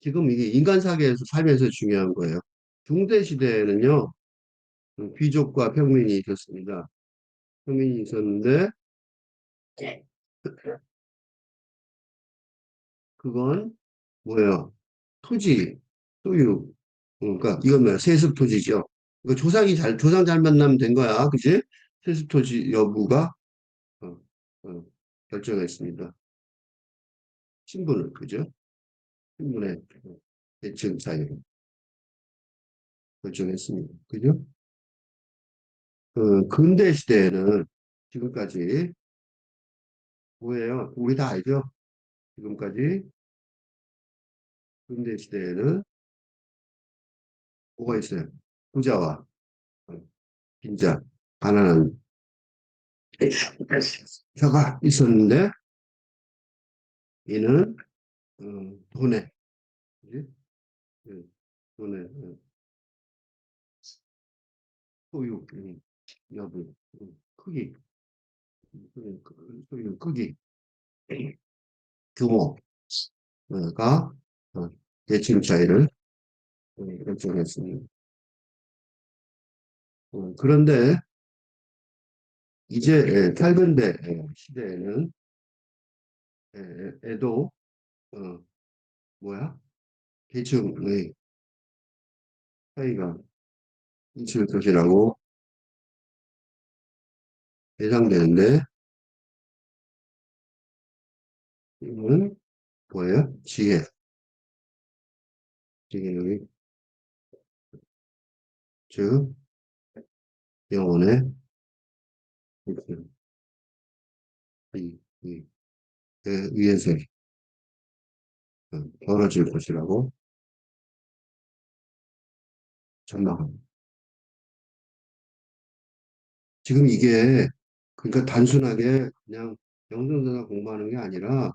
지금 이게 인간 사회에서 살면서 중요한 거예요. 중세 시대에는요, 귀족과 평민이 있었습니다. 평민이 있었는데 그건 뭐예요? 토지, 소유. 그러니까 이건 뭐야? 세습 토지죠. 그러니까 조상 잘 만나면 된 거야. 그지? 세습 토지 여부가 어, 어, 결정했습니다. 신분을, 그죠? 신분의 계층 사이로 결정했습니다. 그죠? 그 근대 시대에는 지금까지 뭐예요? 우리 다 알죠? 지금까지 근대 시대에는 뭐가 있어요? 부자와 어, 빈자, 가난한 자가 있었는데 이는 돈의 그지? 예, 돈의 소유 여부 크기 소유 크기 규모가 계층 차이를 결정했습니다. 그런데 이제 탈근대 시대에는 에도 어, 뭐야? 계층의 차이가 있을 것이라고 예상되는데 이거는 뭐예요? 지혜의 즉 영혼의 이, 이, 위에서 벌어질 것이라고 전망합니다. 지금 이게 그러니까 단순하게 그냥 영성사나 공부하는 게 아니라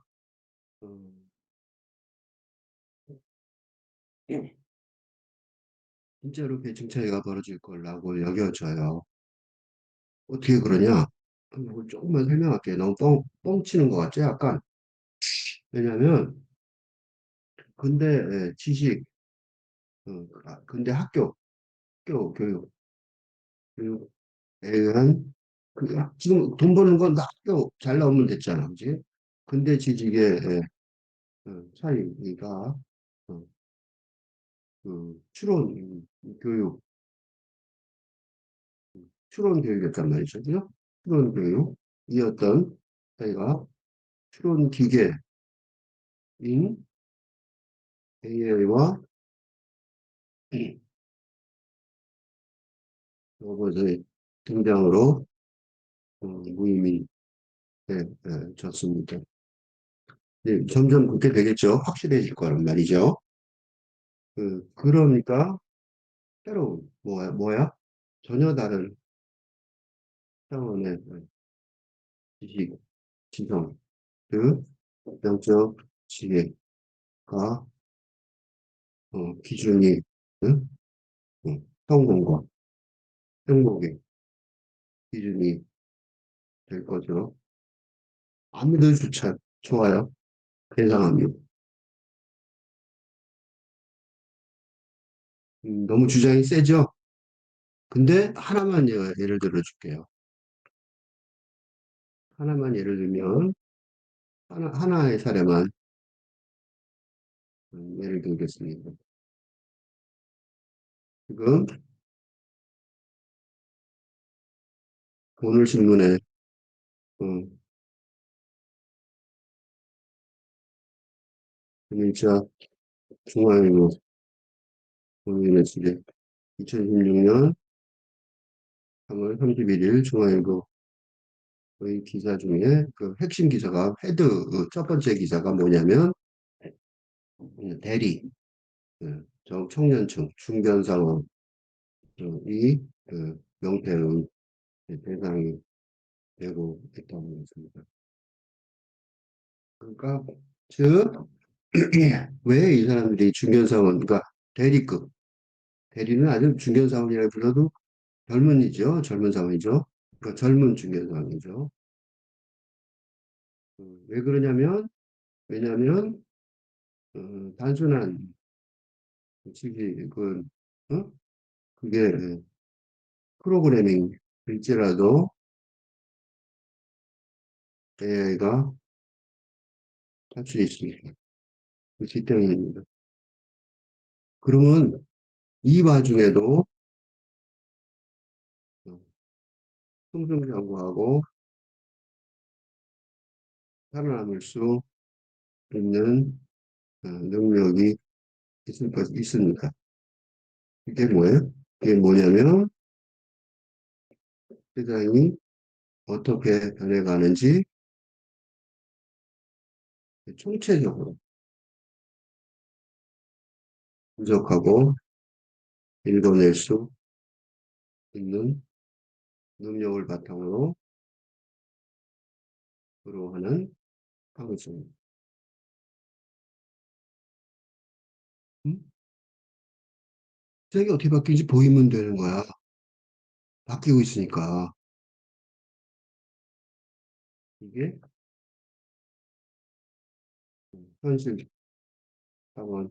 어, 진짜로 계층 차이가 벌어질 거라고 여겨져요. 어떻게 그러냐? 이걸 조금만 설명할게요. 너무 뻥치는 것 같죠? 약간. 왜냐하면 근대 지식, 근대 교육에 의한 지금 돈 버는 건 다 학교 잘 나오면 됐잖아, 그지? 근대 지식의 차이가 어, 그 추론 교육이었단 말이죠, 그죠? 추론 교육이었던 차이가 추론 기계인 AI와 로봇의 등장으로 무의미, 네, 네, 좋습니다. 네, 점점 그렇게 되겠죠. 확실해질 거란 말이죠. 그러니까, 새로운, 뭐야? 전혀 다른 차원의 지식, 지성, 그 영적 지혜가, 기준이, 응? 성공과 행복의 기준이 될 거죠. 아무도 좋죠. 좋아요. 대상합니다. 너무 주장이 세죠? 근데 하나만 예를 들어 줄게요. 하나만 예를 들면, 하나의 사례만 예를 들겠습니다. 지금 오늘 신문에, 어, 진짜 중앙일보 본인의 주제 2016년 3월 31일 중앙일보의 기사 중에 그 핵심 기사가 첫 번째 기사가 뭐냐면 대리 청년층 중견 상황이 명태의 대상이 되고 있다는 것입니다. 그러니까 즉 왜 이 사람들이 중견 상황 그러니까 대리급 대리는 아주 중견 상황이라 불러도 젊은이죠 젊은 상황이죠. 그러니까 젊은 중견 상황이죠. 왜 그러냐면 왜냐하면 단순한 솔직히 어? 그게 프로그래밍일지라도 AI가 할 수 있습니다. 그렇기 때문입니다. 그러면 이 와중에도 어, 승승장구하고 살아남을 수 있는 능력이 있습니다. 이게 뭐예요? 이게 뭐냐면 세상이 어떻게 변해가는지 총체적으로 분석하고 읽어낼 수 있는 능력을 바탕으로 하는 방송. 음? 세상이 어떻게 바뀌는지 보이면 되는 거야. 바뀌고 있으니까. 이게 현실 상황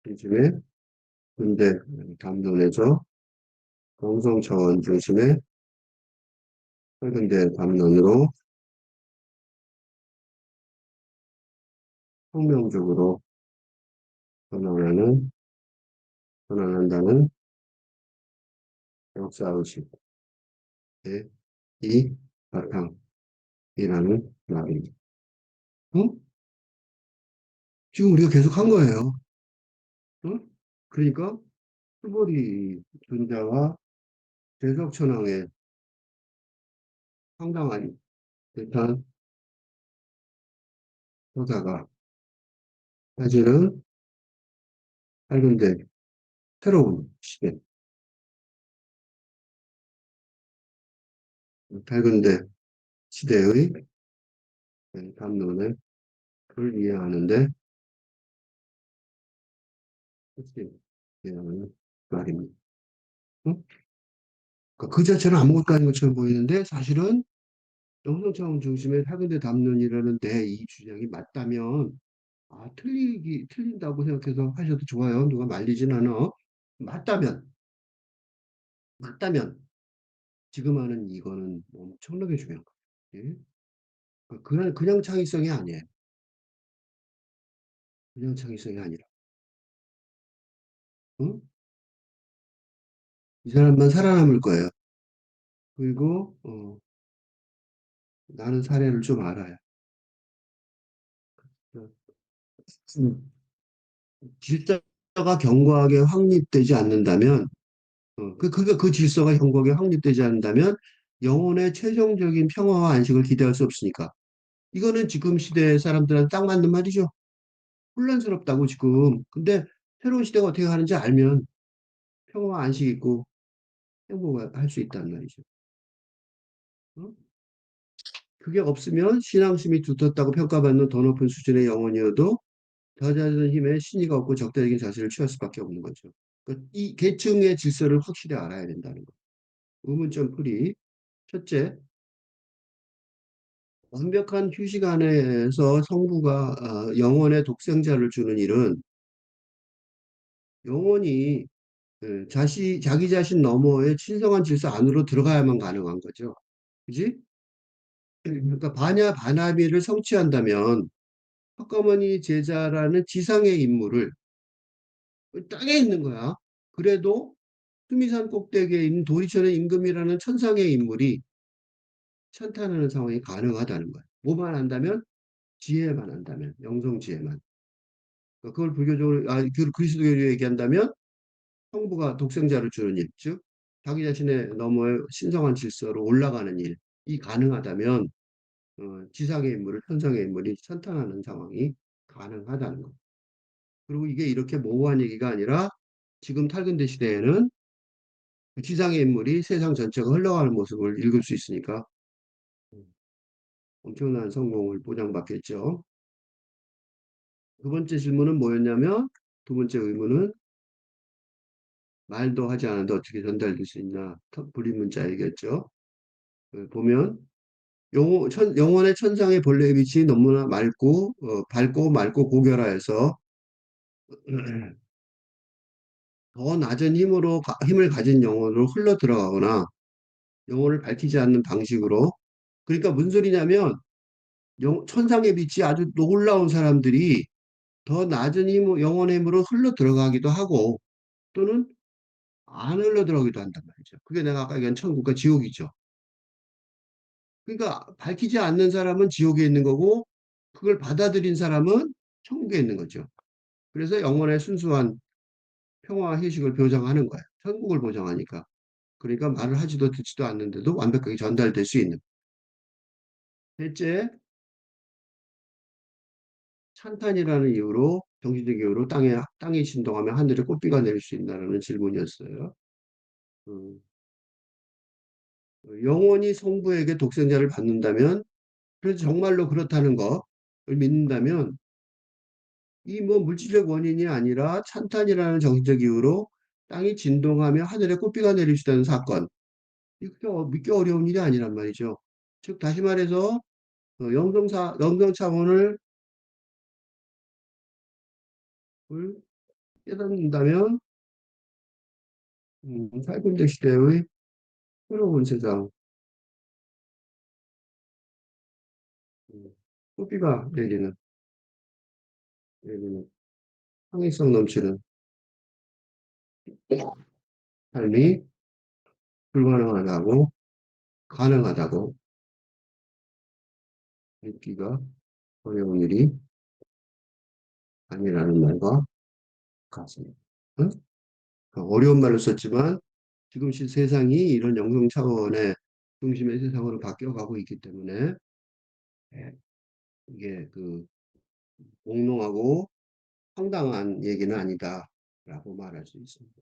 중심의 근대 담론에서 공성 차원 중심의 현대 담론으로 혁명적으로 전환하는, 전환한다는 역사의식의 이 바탕이라는 말입니다. 응? 지금 우리가 계속 한 거예요. 응? 그러니까 수보리 존자와 제석천왕의 상당한 듯한 서사가 사실은 밝은데 새로운 시대, 밝은데 시대의 담론을 이해하는데 핵심이라는 말입니다. 응? 그러니까 그 자체는 아무것도 아닌 것처럼 보이는데 사실은 영성차원 중심의 사근대 담론이라는 데 이 주장이 맞다면 틀린다고 생각해서 하셔도 좋아요. 누가 말리진 않아. 맞다면, 맞다면 지금 하는 이거는 엄청나게 중요한 거예요. 예? 그냥 창의성이 아니에요. 그냥 창의성이 아니라. 응? 이 사람만 살아남을 거예요. 그리고 나는 사례를 좀 알아요. 음, 질서가 견고하게 확립되지 않는다면, 그 질서가 견고하게 확립되지 않는다면 영혼의 최종적인 평화와 안식을 기대할 수 없으니까. 이거는 지금 시대 사람들한테 딱 맞는 말이죠. 혼란스럽다고 지금. 근데 새로운 시대가 어떻게 가는지 알면 평화와 안식 있고 행복을 할 수 있단 말이죠. 어? 그게 없으면 신앙심이 두텁다고 평가받는 더 높은 수준의 영혼이어도 더 잦은 힘에 신의가 없고 적대적인 자세를 취할 수밖에 없는 거죠. 이 계층의 질서를 확실히 알아야 된다는 거. 의문점 풀이. 첫째, 완벽한 휴식 안에서 성부가 영혼의 독생자를 주는 일은 영혼이 자기 자신 너머의 신성한 질서 안으로 들어가야만 가능한 거죠. 그지? 그러니까 반야 반합의를 성취한다면 석가모니 제자라는 지상의 인물을 땅에 있는 거야. 그래도 수미산 꼭대기에 있는 도리천의 임금이라는 천상의 인물이 찬탄하는 상황이 가능하다는 거야. 뭐만 한다면? 지혜만 한다면, 영성 지혜만. 그러니까 그걸 불교적으로, 그리스도교로 얘기한다면 성부가 독생자를 주는 일, 즉 자기 자신의 너머의 신성한 질서로 올라가는 일이 가능하다면 지상의 인물을 천상의 인물이 찬탄하는 상황이 가능하다는 거. 그리고 이게 이렇게 모호한 얘기가 아니라 지금 탈근대 시대에는 지상의 인물이 세상 전체가 흘러가는 모습을 읽을 수 있으니까 엄청난 성공을 보장받겠죠. 두 번째 질문은 뭐였냐면 두 번째 의문은 말도 하지 않아도 어떻게 전달될 수 있나 불린 문자 얘기했죠. 보면 영혼의 천상의 본래의 빛이 너무나 밝고 맑고 고결하여서 더 낮은 힘을 가진 영혼으로 흘러 들어가거나 영혼을 밝히지 않는 방식으로 그러니까 무슨 소리냐면 천상의 빛이 아주 놀라운 사람들이 더 낮은 영혼의 힘으로 흘러 들어가기도 하고 또는 안 흘러 들어가기도 한단 말이죠. 그게 내가 아까 얘기한 천국과 지옥이죠. 그러니까 밝히지 않는 사람은 지옥에 있는 거고 그걸 받아들인 사람은 천국에 있는 거죠. 그래서 영혼의 순수한 평화와 휴식을 보장하는 거예요. 천국을 보장하니까. 그러니까 말을 하지도 듣지도 않는데도 완벽하게 전달될 수 있는. 셋째, 찬탄이라는 이유로 정신적 이유로 땅이 진동하며 하늘에 꽃비가 내릴 수 있다는 질문이었어요. 음, 영혼이 성부에게 독생자를 받는다면, 그래서 정말로 그렇다는 것을 믿는다면, 이 뭐 물질적 원인이 아니라 찬탄이라는 정신적 이유로 땅이 진동하며 하늘에 꽃비가 내릴 수 있다는 사건. 이거 믿기 어려운 일이 아니란 말이죠. 즉, 다시 말해서, 영성 차원을 깨닫는다면, 살군대 시대의 새로운 세상, 꽃비가 내리는 창의성 넘치는 삶이 불가능하다고, 가능하다고 믿기가 어려운 일이 아니라는 말과 같습니다. 응? 어려운 말로 썼지만 지금 세상이 이런 영성 차원의 중심의 세상으로 바뀌어가고 있기 때문에 예, 이게 몽롱하고 황당한 얘기는 아니다라고 말할 수 있습니다.